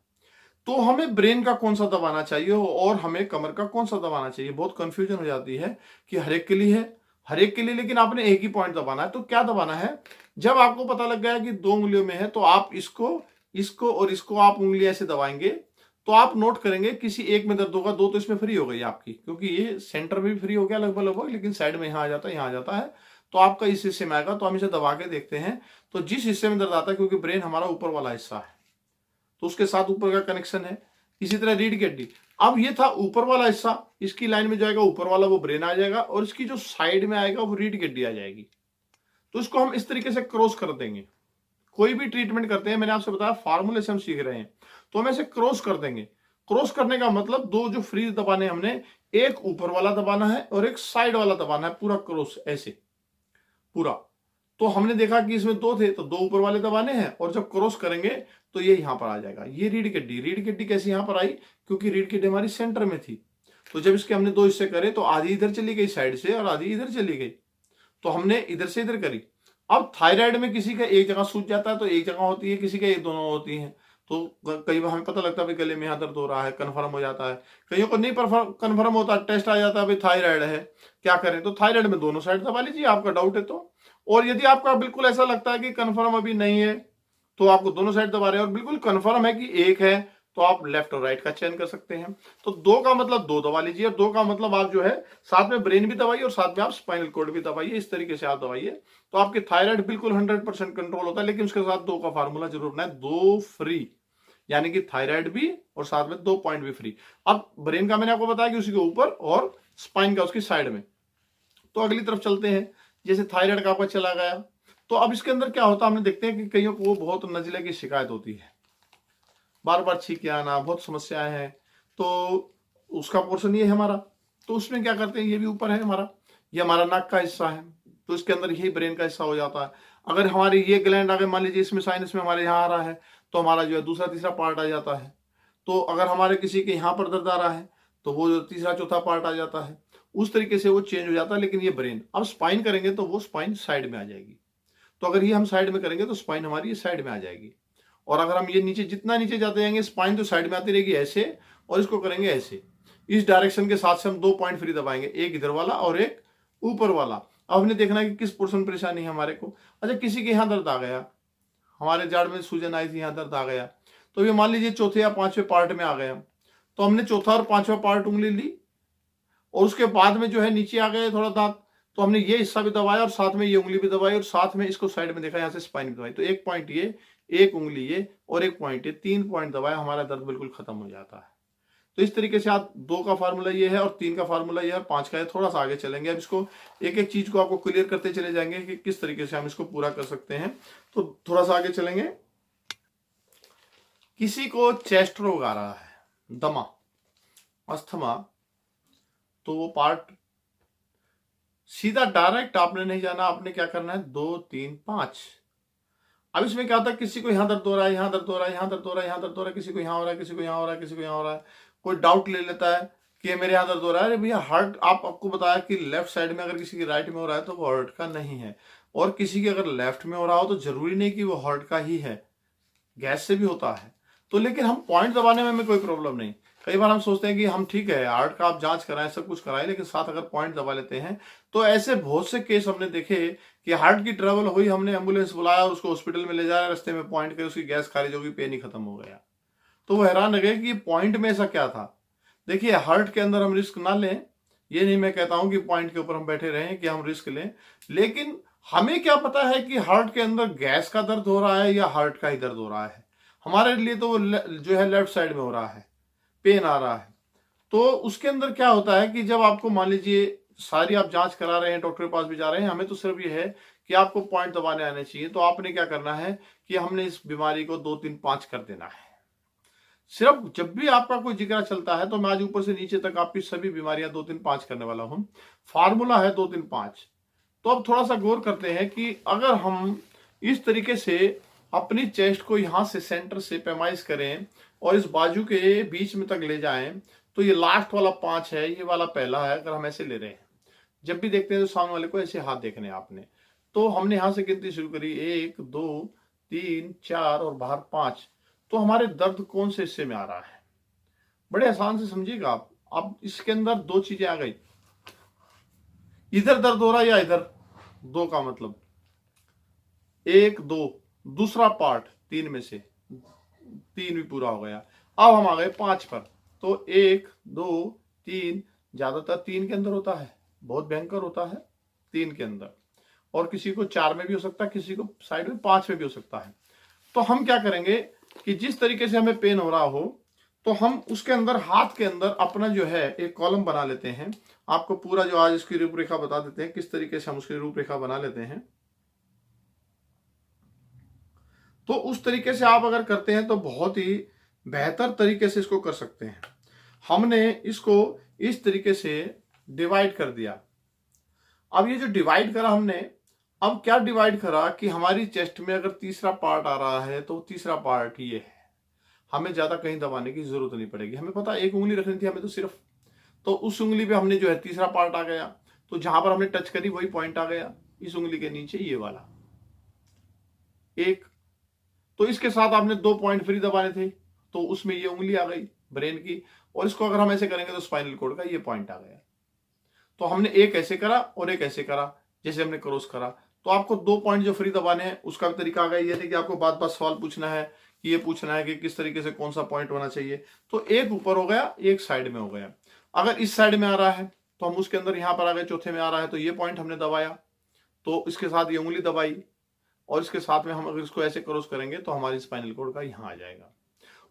Speaker 1: तो हमें ब्रेन का कौन सा दबाना चाहिए और हमें कमर का कौन सा दबाना चाहिए, बहुत कंफ्यूजन हो जाती है कि हर एक के लिए है, हर एक के लिए, लेकिन आपने एक ही पॉइंट दबाना है। तो क्या दबाना है, जब आपको पता लग गया कि 2 उंगलियों में है तो आप इसको और इसको आप उंगलियां ऐसे दबाएंगे, तो आप नोट करेंगे किसी एक में दर्द होगा, 2 तो इसमें फ्री हो गई आपकी, क्योंकि ये सेंटर में भी फ्री हो गया लगभग, लेकिन साइड में यहाँ आ जाता है, यहाँ आ जाता है, तो आपका इस हिस्से में आएगा। तो हम इसे दबा के देखते हैं। तो जिस हिस्से में दर्द आता है, क्योंकि ब्रेन हमारा ऊपर वाला हिस्सा है तो उसके साथ ऊपर का कनेक्शन है। इसी तरह रीढ़ की हड्डी, अब ये था ऊपर वाला हिस्सा, इसकी लाइन में जाएगा ऊपर वाला, वो ब्रेन आ जाएगा, और इसकी जो साइड में आएगा वो रीढ़ की हड्डी आ जाएगी। तो इसको हम इस तरीके से क्रॉस कर देंगे। कोई भी ट्रीटमेंट करते हैं, मैंने आपसे बताया फार्मूले से हम सीख रहे हैं, तो हम ऐसे क्रॉस कर देंगे। क्रॉस करने का मतलब 2 जो फ्रीज दबाने हमने, एक ऊपर वाला दबाना है और एक साइड वाला दबाना है, पूरा क्रॉस ऐसे पूरा। तो हमने देखा कि इसमें 2 थे, तो 2 ऊपर वाले दबाने हैं, और जब क्रॉस करेंगे तो ये यहां पर आ जाएगा। ये रीढ़ की हड्डी कैसे यहां पर आई, क्योंकि रीढ़ की हड्डी हमारी सेंटर में थी। तो जब इसके हमने 2 हिस्से करे तो आधी इधर चली गई साइड से और आधी इधर चली गई, तो हमने इधर से इधर करी। अब थायराइड में किसी का एक जगह सूज जाता है तो एक जगह होती है, किसी का एक दोनों होती है। तो कई बार हमें पता लगता है भाई गले में यहाँ दर्द हो रहा है, कन्फर्म हो जाता है। कईयों को नहीं कन्फर्म होता, टेस्ट आ जाता है भाई थायराइड है, क्या करें। तो थायराइड में दोनों साइड दबा लीजिए, आपका डाउट है तो। और यदि आपका बिल्कुल ऐसा लगता है कि कन्फर्म अभी नहीं है, तो आपको दोनों साइड दबा रहे हैं, और बिल्कुल कन्फर्म है कि एक है, तो आप लेफ्ट और राइट का चयन कर सकते हैं। तो 2 का मतलब 2 दबा लीजिए, और 2 का मतलब आप जो है साथ में ब्रेन भी दबाइए और साथ में आप स्पाइनल कॉर्ड भी दबाइए। इस तरीके से आप दबाइए तो आपके थायराइड बिल्कुल 100% कंट्रोल होता है। लेकिन उसके साथ 2 का फार्मूला जरूर बनाए, 2 फ्री, यानी कि थायराइड भी और साथ में 2 पॉइंट भी फ्री। अब ब्रेन का मैंने आपको बताया कि उसी के ऊपर और स्पाइन का उसकी साइड में। तो अगली तरफ चलते हैं। जैसे थायराइड का आपका चला गया, तो अब इसके अंदर क्या होता है, हमने देखते हैं कि कईयों को बहुत नजले की शिकायत होती है, बार बार छींके आना, बहुत समस्याएं हैं। तो उसका पोर्शन ये है हमारा। तो उसमें क्या करते हैं, ये भी ऊपर है हमारा, ये हमारा नाक का हिस्सा है, तो इसके अंदर यही ब्रेन का हिस्सा हो जाता है। अगर हमारे ये ग्लैंड आगे मान लीजिए इसमें साइनस में हमारे यहाँ आ रहा है, तो हमारा जो है दूसरा तीसरा पार्ट आ जाता है। तो अगर हमारे किसी के यहाँ पर दर्द आ रहा है, तो वो जो तीसरा चौथा पार्ट आ जाता है। उस तरीके से वो चेंज हो जाता है। लेकिन ये ब्रेन, अब स्पाइन करेंगे तो वो स्पाइन साइड में आ जाएगी। तो अगर ये हम साइड में करेंगे तो स्पाइन हमारी ये साइड में आ जाएगी। और अगर हम ये नीचे, जितना नीचे जाते जाएंगे, स्पाइन तो साइड में आती रहेगी ऐसे, और इसको करेंगे ऐसे। इस डायरेक्शन के साथ से हम 2 पॉइंट फ्री दबाएंगे, एक इधर वाला और एक ऊपर वाला। अब हमने देखना है कि किस पोर्शन परेशानी है हमारे को। अच्छा, किसी के यहाँ दर्द आ गया, हमारे जाड़ में सूजन आई थी, यहाँ दर्द आ गया, तो ये मान लीजिए चौथे या 5वें पार्ट में आ गए हम। तो हमने चौथा और 5वां पार्ट उंगली ली, और उसके बाद में जो है नीचे आ गए थोड़ा दांत, तो हमने ये हिस्सा भी दबाया और साथ में ये उंगली भी दबाई, और साथ में इसको साइड में देखा, यहाँ से स्पाइन भी दबाई। तो 1 पॉइंट ये, 1 उंगली ये, और 1 पॉइंट ये, 3 पॉइंट दबाया, हमारा दर्द बिल्कुल खत्म हो जाता है। तो इस तरीके से आप 2 का फार्मूला ये है और 3 का फार्मूला ये है और 5 का है। थोड़ा सा आगे चलेंगे, अब इसको एक एक चीज को आपको क्लियर करते चले जाएंगे कि किस तरीके से हम इसको पूरा कर सकते हैं। तो थोड़ा सा आगे चलेंगे। किसी को चेस्ट रोग आ रहा है, दमा, अस्थमा, तो वो पार्ट सीधा डायरेक्ट आपने नहीं जाना, आपने क्या करना है, 2, 3, 5। अब इसमें क्या होता है, किसी को यहाँ दर्द हो रहा है, यहाँ दर्द हो रहा है, यहाँ दर्द हो रहा है, यहाँ दर्द हो रहा है, किसी को यहाँ हो रहा है, किसी को यहाँ हो रहा है, किसी को यहाँ हो रहा है। कोई डाउट ले लेता है कि मेरे यहाँ दर्द हो रहा है। अरे भैया, हार्ट, आपको बताया कि लेफ्ट साइड में अगर किसी की राइट में हो रहा है तो वो हार्ट का नहीं है, और किसी के अगर लेफ्ट में हो रहा हो तो जरूरी नहीं कि वो हार्ट का ही है, गैस से भी होता है। तो लेकिन हम पॉइंट दबाने में हमें कोई प्रॉब्लम नहीं। कई बार हम सोचते हैं कि हम ठीक है, हार्ट का आप जांच कराएं, सब कुछ कराएं, लेकिन साथ अगर पॉइंट दबा लेते हैं, तो ऐसे बहुत से केस हमने देखे कि हार्ट की ट्रबल हुई, हमने एम्बुलेंस बुलाया, उसको हॉस्पिटल में ले जाया, रास्ते में पॉइंट कर उसकी गैस खारिज होगी, पेन ही खत्म हो गया। तो वो हैरान रह गए कि पॉइंट में ऐसा क्या था। देखिए, हार्ट के अंदर हम रिस्क ना लें, ये नहीं मैं कहता हूं कि पॉइंट के ऊपर हम बैठे रहें कि हम रिस्क लें, लेकिन हमें क्या पता है कि हार्ट के अंदर गैस का दर्द हो रहा है या हार्ट का ही दर्द हो रहा है। हमारे लिए तो वो जो है लेफ्ट साइड में हो रहा है, पेन आ रहा है। तो उसके अंदर क्या होता है कि जब आपको मान लीजिए सारी आप जांच करा रहे हैं, डॉक्टर के पास भी जा रहे हैं, हमें तो सिर्फ ये है कि आपको पॉइंट दबाने आने चाहिए। तो आपने क्या करना है कि हमने इस बीमारी को 2 3 5 कर देना है। सिर्फ जब भी आपका कोई जिक्र चलता है तो मैं आज ऊपर से नीचे तक आपकी सभी बीमारियां 2 3 5 करने वाला हूं। फार्मूला है 2 3 5। तो अब थोड़ा सा गौर करते हैं कि अगर हम इस तरीके से अपनी चेस्ट को यहां से सेंटर से पैमाइज करें और इस बाजू के बीच में तक ले जाएं, तो ये लास्ट वाला 5 है, ये वाला पहला है। अगर हम ऐसे ले रहे हैं, जब भी देखते हैं तो सामने वाले को ऐसे हाथ देखने हैं आपने। तो हमने यहां से गिनती शुरू करी, 1 2 3 4 और बाहर 5। तो हमारे दर्द कौन से हिस्से में आ रहा है, बड़े आसान से समझिएगा आप। अब इसके अंदर 2 चीजें आ गई, इधर दर्द हो रहा है या इधर। 2 का मतलब 1 2, दूसरा पार्ट 3 में से 3 भी पूरा हो गया। अब हम आ गए 5 पर। तो 1 2 3, ज्यादातर 3 के अंदर होता है, बहुत भयंकर होता है 3 के अंदर, और किसी को 4 में भी हो सकता है, किसी को साइड में 5 में भी हो सकता है। तो हम क्या करेंगे कि जिस तरीके से हमें पेन हो रहा हो, तो हम उसके अंदर हाथ के अंदर अपना जो है एक कॉलम बना लेते हैं। आपको पूरा जो आज इसकी रूपरेखा बता देते हैं किस तरीके से हम उसकी रूपरेखा बना लेते हैं। तो उस तरीके से आप अगर करते हैं तो बहुत ही बेहतर तरीके से इसको कर सकते हैं। हमने इसको इस तरीके से डिवाइड कर दिया। अब ये जो डिवाइड करा हमने, अब क्या डिवाइड करा कि हमारी चेस्ट में अगर तीसरा पार्ट आ रहा है तो तीसरा पार्ट ये है, हमें ज्यादा कहीं दबाने की जरूरत नहीं पड़ेगी। हमें पता एक उंगली रखनी थी हमें तो सिर्फ, तो उस उंगली पे हमने जो है तीसरा पार्ट आ गया। तो जहां पर हमने टच करी वही पॉइंट आ गया, इस उंगली के नीचे ये वाला एक। तो इसके साथ आपने 2 पॉइंट फ्री दबाने थे, तो उसमें ये उंगली आ गई ब्रेन की, और इसको अगर हम ऐसे करेंगे तो स्पाइनल कॉर्ड का ये पॉइंट आ गया। तो हमने एक ऐसे करा और एक ऐसे करा, जैसे हमने क्रॉस करा। तो आपको 2 पॉइंट जो फ्री दबाने हैं उसका भी तरीका आ गया। ये नहीं कि आपको बात बात सवाल पूछना है कि ये पूछना है कि किस तरीके से कौन सा पॉइंट होना चाहिए। तो एक ऊपर हो गया, एक साइड में हो गया। अगर इस साइड में आ रहा है तो हम उसके अंदर यहां पर आ गए, चौथे में आ रहा है तो ये पॉइंट हमने दबाया, तो इसके साथ ये उंगली दबाई, और इसके साथ में हम अगर इसको ऐसे क्रॉस करेंगे तो हमारी स्पाइनल कॉर्ड का यहां आ जाएगा।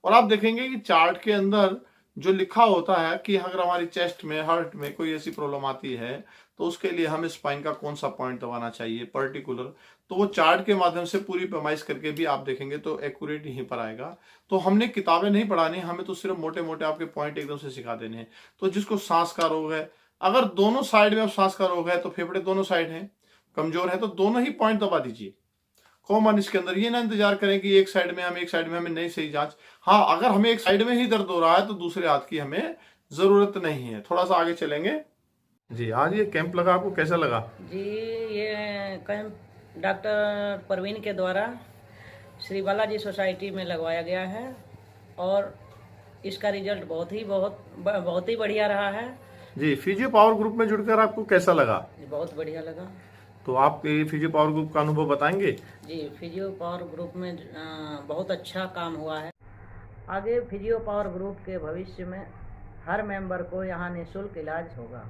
Speaker 1: और आप देखेंगे कि चार्ट के अंदर जो लिखा होता है कि अगर हमारी चेस्ट में, हार्ट में कोई ऐसी प्रॉब्लम आती है तो उसके लिए हमें स्पाइन का कौन सा पॉइंट दबाना चाहिए पर्टिकुलर, तो वो चार्ट के माध्यम से पूरी पैमाइश करके भी आप देखेंगे तो एक्यूरेट यहीं पर आएगा। तो हमने किताबें नहीं पढ़ानी, हमें तो सिर्फ मोटे मोटे आपके पॉइंट एकदम से सिखा देने हैं। तो जिसको सांस का रोग है, अगर दोनों साइड में सांस का रोग है तो फेफड़े दोनों साइड है कमजोर है, तो दोनों ही पॉइंट दबा दीजिए कॉमन। इसके अंदर ये ना इंतजार करें कि एक साइड में हमें नहीं सही जांच। हाँ, अगर हमें एक साइड में ही दर्द हो रहा है तो दूसरे हाथ की हमें जरूरत नहीं है। थोड़ा सा आगे चलेंगे जी। आज ये कैंप लगा, आपको कैसा लगा
Speaker 2: जी? ये कैंप डॉक्टर परवीन के द्वारा श्री बालाजी सोसाइटी में लगवाया गया है, और इसका रिजल्ट बहुत ही बढ़िया रहा है
Speaker 1: जी। फिजियो पावर ग्रुप में जुड़कर आपको कैसा लगा?
Speaker 2: बहुत बढ़िया लगा।
Speaker 1: तो आप ये फिजियो पावर ग्रुप का अनुभव बताएंगे?
Speaker 2: जी, फिजियो पावर ग्रुप में बहुत अच्छा काम हुआ है। आगे फिजियो पावर ग्रुप के भविष्य में हर मेंबर को यहाँ निःशुल्क इलाज होगा।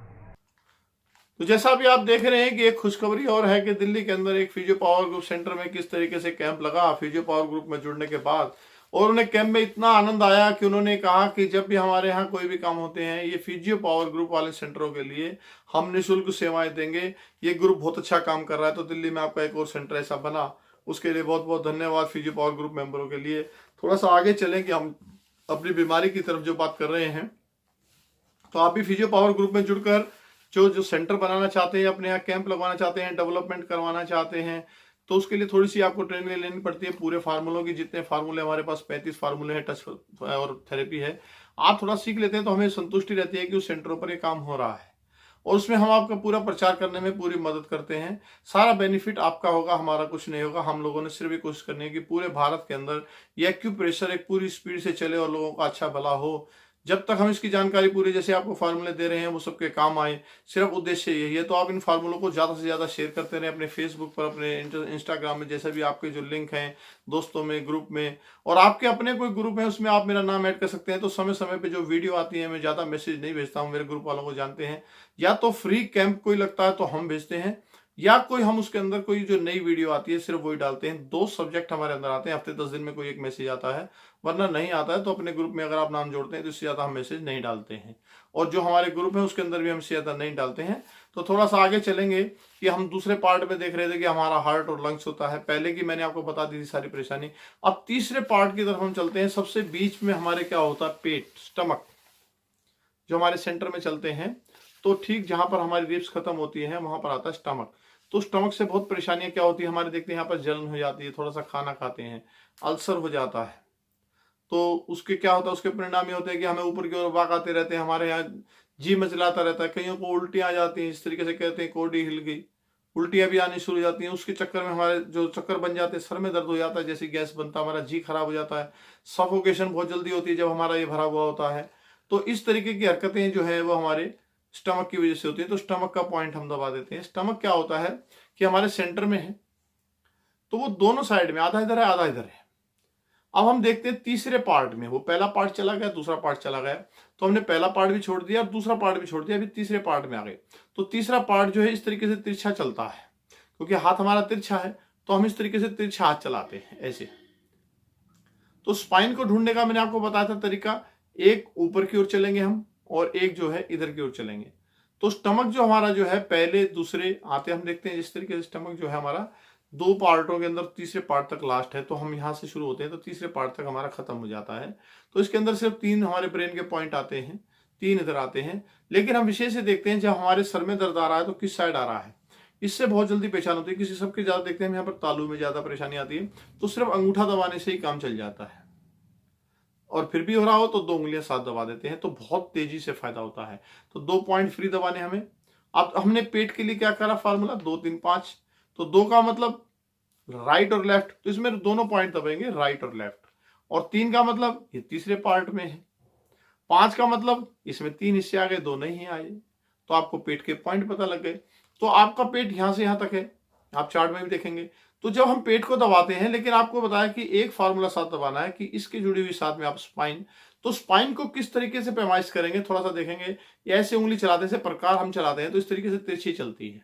Speaker 1: तो जैसा भी आप देख रहे हैं कि एक खुशखबरी और है कि दिल्ली के अंदर एक फिजियो पावर ग्रुप सेंटर में किस तरीके से कैंप लगा फिजियो पावर ग्रुप में जुड़ने के बाद, और उन्हें कैंप में इतना आनंद आया कि उन्होंने कहा कि जब भी हमारे यहाँ कोई भी काम होते हैं ये फिजियो पावर ग्रुप वाले सेंटरों के लिए हम निःशुल्क सेवाएं देंगे। ये ग्रुप बहुत अच्छा काम कर रहा है। तो दिल्ली में आपका एक और सेंटर ऐसा बना, उसके लिए बहुत बहुत धन्यवाद फिजियो पावर ग्रुप मेंबरों के लिए। थोड़ा सा आगे चलें कि हम अपनी बीमारी की तरफ जो बात कर रहे हैं, तो आप भी फिजियो पावर ग्रुप में जुड़कर जो सेंटर बनाना चाहते हैं, अपने यहाँ कैंप लगवाना चाहते हैं, डेवलपमेंट करवाना चाहते हैं, तो उसके लिए थोड़ी सी आपको ट्रेनिंग लेनी पड़ती है पूरे फार्मूलों की। जितने फार्मूले हमारे पास 35 फार्मूले हैं, टच और थेरेपी है, आप थोड़ा सीख लेते हैं तो हमें संतुष्टि रहती है कि उस सेंटरों पर ये काम हो रहा है, और उसमें हम आपका पूरा प्रचार करने में पूरी मदद करते हैं। सारा बेनिफिट आपका होगा, हमारा कुछ नहीं होगा। हम लोगों ने सिर्फ ये कोशिश करनी है कि पूरे भारत के अंदर ये एक्यूप्रेशर एक पूरी स्पीड से चले और लोगों का अच्छा भला हो। जब तक हम इसकी जानकारी पूरी जैसे आपको फार्मूले दे रहे हैं वो सबके काम आए, सिर्फ उद्देश्य यही है। तो आप इन फार्मूलों को ज़्यादा से ज़्यादा शेयर करते रहें अपने फेसबुक पर, अपने इंस्टाग्राम में, जैसे भी आपके जो लिंक हैं दोस्तों में, ग्रुप में, और आपके अपने कोई ग्रुप है उसमें आप मेरा नाम ऐड कर सकते हैं। तो समय समय पे जो वीडियो आती है, मैं ज़्यादा मैसेज नहीं भेजता हूँ, मेरे ग्रुप वालों को जानते हैं। या तो फ्री कैंप कोई लगता है तो हम भेजते हैं, या कोई हम उसके अंदर कोई जो नई वीडियो आती है सिर्फ वही डालते हैं। 2 सब्जेक्ट हमारे अंदर आते हैं, हफ्ते 10 दिन में कोई एक मैसेज आता है, वरना नहीं आता है। तो अपने ग्रुप में अगर आप नाम जोड़ते हैं तो इससे ज्यादा हम मैसेज नहीं डालते हैं, और जो हमारे ग्रुप है उसके अंदर भी हम इससे ज्यादा नहीं डालते हैं। तो थोड़ा सा आगे चलेंगे कि हम दूसरे पार्ट में देख रहे थे कि हमारा हार्ट और लंग्स होता है, पहले की मैंने आपको बता दी थी सारी परेशानी। अब तीसरे पार्ट की तरफ हम चलते हैं। सबसे बीच में हमारे क्या होता है, पेट, स्टमक, जो हमारे सेंटर में चलते हैं। तो ठीक जहां पर हमारी रिब्स खत्म होती है वहां पर आता है स्टमक। तो स्टमक से बहुत परेशानियां क्या होती है हमारे, देखते हैं यहाँ पर जलन हो जाती है, थोड़ा सा खाना खाते हैं, अल्सर हो जाता है। तो उसके क्या होता है, उसके परिणाम ये होते हैं कि हमें ऊपर की ओर वाक आते रहते हैं, हमारे यहाँ जी मचलाता रहता है, कईयों को उल्टियां आ जाती हैं, इस तरीके से कहते हैं कोडी हिल गई, उल्टियां भी आनी शुरू हो जाती हैं। उसके चक्कर में हमारे जो चक्कर बन जाते हैं, सर में दर्द हो जाता है, जैसे गैस बनता है, हमारा जी खराब हो जाता है, सफोकेशन बहुत जल्दी होती है जब हमारा ये भरा हुआ होता है। तो इस तरीके की हरकतें जो है वो हमारे स्टमक की वजह से होती है। तो स्टमक का पॉइंट हम दबा देते हैं। स्टमक क्या होता है कि हमारे सेंटर में है, तो वो दोनों साइड में, आधा इधर है आधा इधर है। अब हम देखते हैं तीसरे पार्ट में, वो पहला पार्ट चला गया, दूसरा पार्ट चला गया, तो हमने पहला पार्ट भी छोड़ दिया और दूसरा पार्ट भी छोड़ दिया, अभी तीसरे पार्ट में आ गए। तो तीसरा पार्ट जो है इस तरीके से तिरछा चलता है, क्योंकि हाथ हमारा तिरछा है, तो हम इस तरीके से तिरछा हाथ चलाते हैं ऐसे। तो स्पाइन को ढूंढने का मैंने आपको बताया था तरीका, एक ऊपर की ओर चलेंगे हम और एक जो है इधर की ओर चलेंगे। तो स्टमक जो हमारा जो है पहले दूसरे आते हम देखते हैं, जिस तरीके से स्टमक जो है हमारा 2 पार्टों के अंदर तीसरे पार्ट तक लास्ट है। तो हम यहाँ से शुरू होते हैं तो तीसरे पार्ट तक हमारा खत्म हो जाता है। तो इसके अंदर सिर्फ 3 हमारे ब्रेन के पॉइंट आते हैं, 3 इधर आते हैं। लेकिन हम विशेष से देखते हैं जब हमारे सर में दर्द आ रहा है तो किस साइड आ रहा है, इससे बहुत जल्दी पहचान होती है। किसी सबके ज्यादा देखते हैं हम यहाँ पर तालू में ज्यादा परेशानी आती है, तो सिर्फ अंगूठा दबाने से ही काम चल जाता है, और फिर भी हो रहा हो तो 2 उंगलियां साथ दबा देते हैं, तो बहुत तेजी से फायदा होता है। तो 2 पॉइंट फ्री दबाने हमें। अब हमने पेट के लिए क्या करा फार्मूला, 2 3 5। तो 2 का मतलब राइट और लेफ्ट, तो इसमें दोनों पॉइंट दबेंगे, राइट और लेफ्ट। और 3 का मतलब ये तीसरे पार्ट में है। 5 का मतलब इसमें 3 हिस्से आ गए, 2 नहीं आए, तो आपको पेट के पॉइंट पता लग गए। तो आपका पेट यहां से यहां तक है, आप चार्ट में भी देखेंगे। तो जब हम पेट को दबाते हैं, लेकिन आपको बताया कि एक फार्मूला साथ दबाना है कि इसके जुड़ी हुई साथ में आप स्पाइन, तो स्पाइन को किस तरीके से पैमाइश करेंगे थोड़ा सा देखेंगे। ऐसे उंगली चलाते से प्रकार हम चलाते हैं तो इस तरीके से तिरछी चलती है,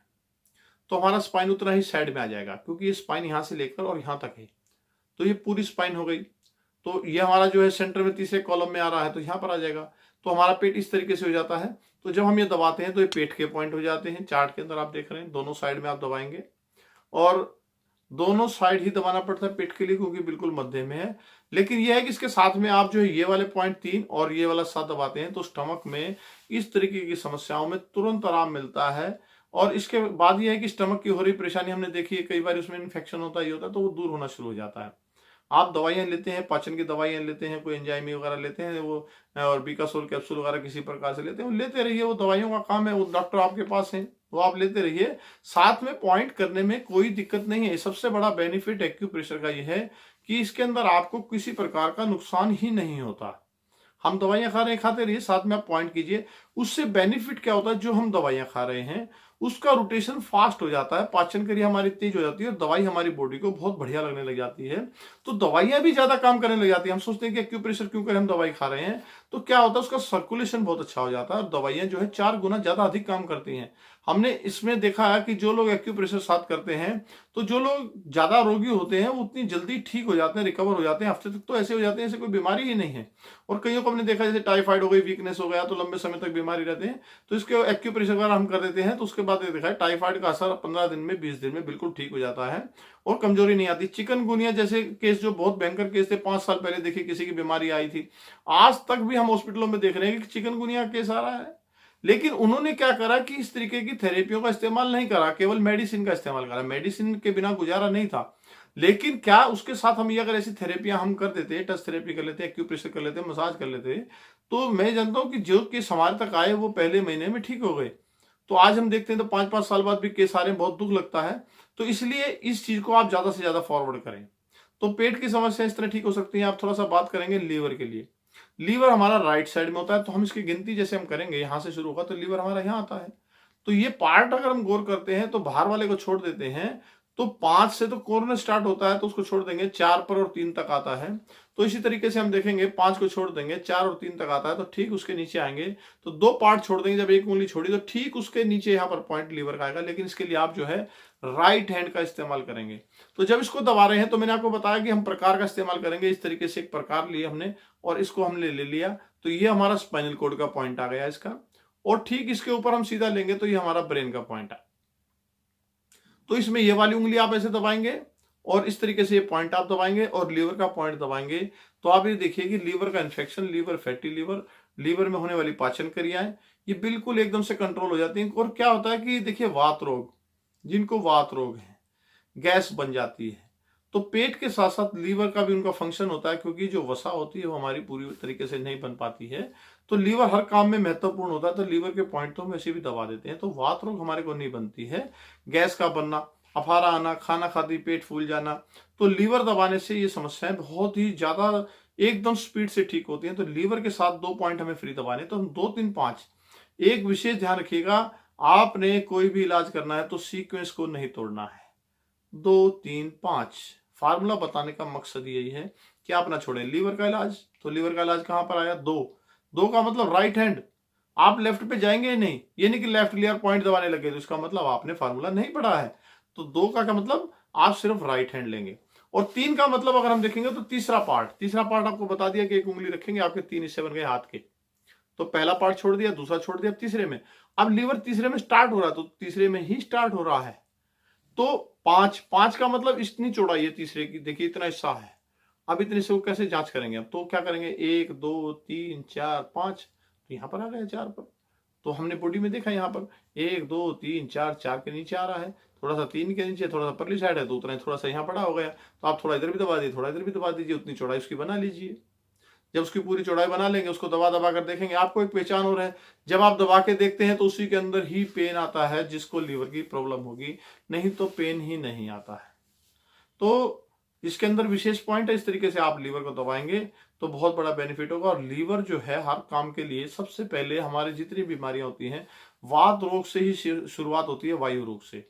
Speaker 1: तो हमारा स्पाइन उतना ही साइड में आ जाएगा, क्योंकि ये स्पाइन यहां से लेकर और यहां तक है, तो ये पूरी स्पाइन हो गई। तो ये हमारा जो है सेंटर में तीसरे कॉलम में आ रहा है, तो यहां पर आ जाएगा। तो हमारा पेट इस तरीके से हो जाता है। तो जब हम ये दबाते हैं तो ये पेट के पॉइंट हो जाते हैं। चार्ट के अंदर आप देख रहे हैं दोनों साइड में आप दबाएंगे, और दोनों साइड ही दबाना पड़ता है पेट के लिए, क्योंकि बिल्कुल मध्य में है। लेकिन यह है कि इसके साथ में आप जो है ये वाले पॉइंट 3 और ये वाला 7 दबाते हैं तो स्टमक में इस तरीके की समस्याओं में तुरंत आराम मिलता है। और इसके बाद यह है कि स्टमक की हो रही परेशानी हमने देखी है, कई बार उसमें इन्फेक्शन होता ही होता है, तो वो दूर होना शुरू हो जाता है। आप दवाइयां लेते हैं, पाचन की दवाइयां लेते हैं, कोई एंजाइमी वगैरह लेते हैं, वो और बीकासोल कैप्सूल वगैरह किसी प्रकार से लेते हैं, वो लेते रहिए, वो दवाइयों का काम है, वो डॉक्टर आपके पास है, वो आप लेते रहिए। साथ में पॉइंट करने में कोई दिक्कत नहीं है। सबसे बड़ा बेनिफिट एक्यूप्रेशर का ये है कि इसके अंदर आपको किसी प्रकार का नुकसान ही नहीं होता। हम दवाइयां खा रहे हैं, खाते रहिए, साथ में आप पॉइंट कीजिए। उससे बेनिफिट क्या होता है, जो हम दवाइयां खा रहे हैं उसका रोटेशन फास्ट हो जाता है, पाचन क्रिया हमारी तेज हो जाती है, और दवाई हमारी बॉडी को बहुत बढ़िया लगने लग जाती है। तो दवाइयां भी ज्यादा काम करने लग जाती है। हम सोचते हैं कि एक्यूप्रेशर क्यों करें, हम दवाई खा रहे हैं, तो क्या होता है उसका सर्कुलेशन बहुत अच्छा हो जाता है, और दवाइयां जो है 4 गुना ज्यादा अधिक काम करती हैं। हमने इसमें देखा है कि जो लोग एक्यूप्रेशर साथ करते हैं, तो जो लोग ज्यादा रोगी होते हैं वो उतनी जल्दी ठीक हो जाते हैं, रिकवर हो जाते हैं, हफ्ते तक तो ऐसे हो जाते हैं जैसे कोई बीमारी ही नहीं है। और कईयों को हमने देखा जैसे टाइफाइड हो गई, वीकनेस हो गया, तो लंबे समय तक बीमारी रहते हैं, तो इसके एक्यूप्रेशर अगर हम कर देते हैं तो उसके बाद ये देखा है टाइफाइड का असर 15 दिन में 20 दिन में बिल्कुल ठीक हो जाता है, और कमजोरी नहीं आती। चिकनगुनिया जैसे केस जो बहुत भयंकर केस थे, 5 साल पहले देखिए किसी की बीमारी आई थी, आज तक भी हम हॉस्पिटलों में देख रहे हैं कि चिकनगुनिया केस आ रहा है। लेकिन उन्होंने क्या करा कि इस तरीके की थेरेपियों का इस्तेमाल नहीं करा, केवल मेडिसिन का इस्तेमाल करा। मेडिसिन के बिना गुजारा नहीं था। लेकिन क्या उसके साथ हम ये अगर ऐसी थेरेपियां हम कर देते, टच थेरेपी कर लेते, एक्यूप्रेशर कर लेते, मसाज कर लेते, तो मैं जानता हूं कि जो केस हमारे तक आए वो पहले महीने में ठीक हो गए। तो आज हम देखते हैं तो 5-5 साल बाद भी केस आ रहे हैं, बहुत दुख लगता है। तो इसलिए इस चीज को आप ज्यादा से ज्यादा फॉरवर्ड करें। तो पेट की समस्या इस तरह ठीक हो सकती है। आप थोड़ा सा बात करेंगे लीवर के लिए। लीवर हमारा राइट साइड में होता है, तो हम इसकी गिनती जैसे हम करेंगे, यहां से शुरू होगा तो लीवर हमारा यहाँ आता है। तो ये पार्ट अगर हम गौर करते हैं तो बाहर वाले को छोड़ देते हैं, तो 5 से तो कॉर्नर स्टार्ट होता है तो उसको छोड़ देंगे, 4 पर और 3 तक आता है। तो इसी तरीके से हम देखेंगे 5 को छोड़ देंगे, 4 और 3 तक आता है तो ठीक उसके नीचे आएंगे, तो 2 पार्ट छोड़ देंगे, जब एक उंगली छोड़ी तो ठीक उसके नीचे यहाँ पर पॉइंट लीवर का आएगा। लेकिन इसके लिए आप जो है राइट हैंड का इस्तेमाल करेंगे। तो जब इसको दबा रहे हैं तो मैंने आपको बताया कि हम प्रकार का इस्तेमाल करेंगे। इस तरीके से एक प्रकार लिए हमने और इसको हमने ले लिया, तो ये हमारा स्पाइनल कॉर्ड का पॉइंट आ गया इसका, और ठीक इसके ऊपर हम सीधा लेंगे तो ये हमारा ब्रेन का पॉइंट है। तो इसमें ये वाली उंगली आप ऐसे दबाएंगे और इस तरीके से ये पॉइंट आप दबाएंगे और लीवर का पॉइंट दबाएंगे, तो आप ये देखिए कि लीवर का infection, liver fatty liver, liver में होने वाली पाचन क्रियाएं ये बिल्कुल एकदम से कंट्रोल हो जाती हैं। और क्या होता है कि देखिए वात रोग, जिनको वात रोग है, गैस बन जाती है, तो पेट के साथ साथ लीवर का भी उनका फंक्शन होता है, क्योंकि जो वसा होती है वो हमारी पूरी तरीके से नहीं बन पाती है, तो लीवर हर काम में महत्वपूर्ण होता है। तो लीवर के पॉइंट तो हम ऐसे भी दबा देते हैं, तो वात रोग हमारे को नहीं बनती है। गैस का बनना, अफारा आना, खाना खाती पेट फूल जाना, तो लीवर दबाने से ये समस्याएं बहुत ही ज्यादा एकदम स्पीड से ठीक होती हैं। तो लीवर के साथ 2 पॉइंट हमें फ्री दबाने, तो हम 2 3 5। एक विशेष ध्यान रखिएगा, आपने कोई भी इलाज करना है तो सीक्वेंस को नहीं तोड़ना है। 2 3 5 फार्मूला बताने का मकसद यही है कि आप ना छोड़ें। लीवर का इलाज, तो लीवर का इलाज कहां पर आया? 2 का मतलब राइट हैंड। आप लेफ्ट पे जाएंगे ही नहीं, ये नहीं कि लेफ्ट लिया पॉइंट दबाने लगे, तो इसका मतलब आपने फार्मूला नहीं पढ़ा है। तो 2 का क्या मतलब, आप सिर्फ राइट हैंड लेंगे। और 3 का मतलब अगर हम देखेंगे तो तीसरा पार्ट आपको बता दिया कि एक उंगली रखेंगे, आपके 3 हिस्से बन गए हाथ के। तो पहला पार्ट छोड़ दिया, दूसरा छोड़ दिया, तीसरे में। अब लीवर तीसरे में स्टार्ट हो रहा है, तो तीसरे में ही स्टार्ट हो रहा है। तो 5 का मतलब इतनी चौड़ाई है तीसरे की, देखिए इतना हिस्सा है। अब इतने से वो कैसे जांच करेंगे? अब तो क्या करेंगे, 1 2 3 4 5, तो यहां पर आ गया 4 पर। तो हमने बॉडी में देखा यहाँ पर 1 2 3 4, 4 के नीचे आ रहा है, थोड़ा सा 3 के नीचे, थोड़ा सा परली साइड है, तो उतना थोड़ा सा यहाँ बड़ा हो गया। तो आप थोड़ा इधर भी दबा दीजिए, थोड़ा इधर भी दबा दीजिए, उतनी चौड़ाई उसकी बना लीजिए। जब उसकी पूरी चौड़ाई बना लेंगे, उसको दबा दबा कर देखेंगे, आपको एक पहचान हो रहा है। जब आप दबा के देखते हैं तो उसी के अंदर ही पेन आता है, जिसको लीवर की प्रॉब्लम होगी, नहीं तो पेन ही नहीं आता है। तो इसके अंदर विशेष पॉइंट है, इस तरीके से आप लीवर को दबाएंगे तो बहुत बड़ा बेनिफिट होगा। और लीवर जो है हर काम के लिए सबसे पहले, हमारी जितनी बीमारियां होती हैं, वात रोग से ही शुरुआत होती है, वायु रोग से।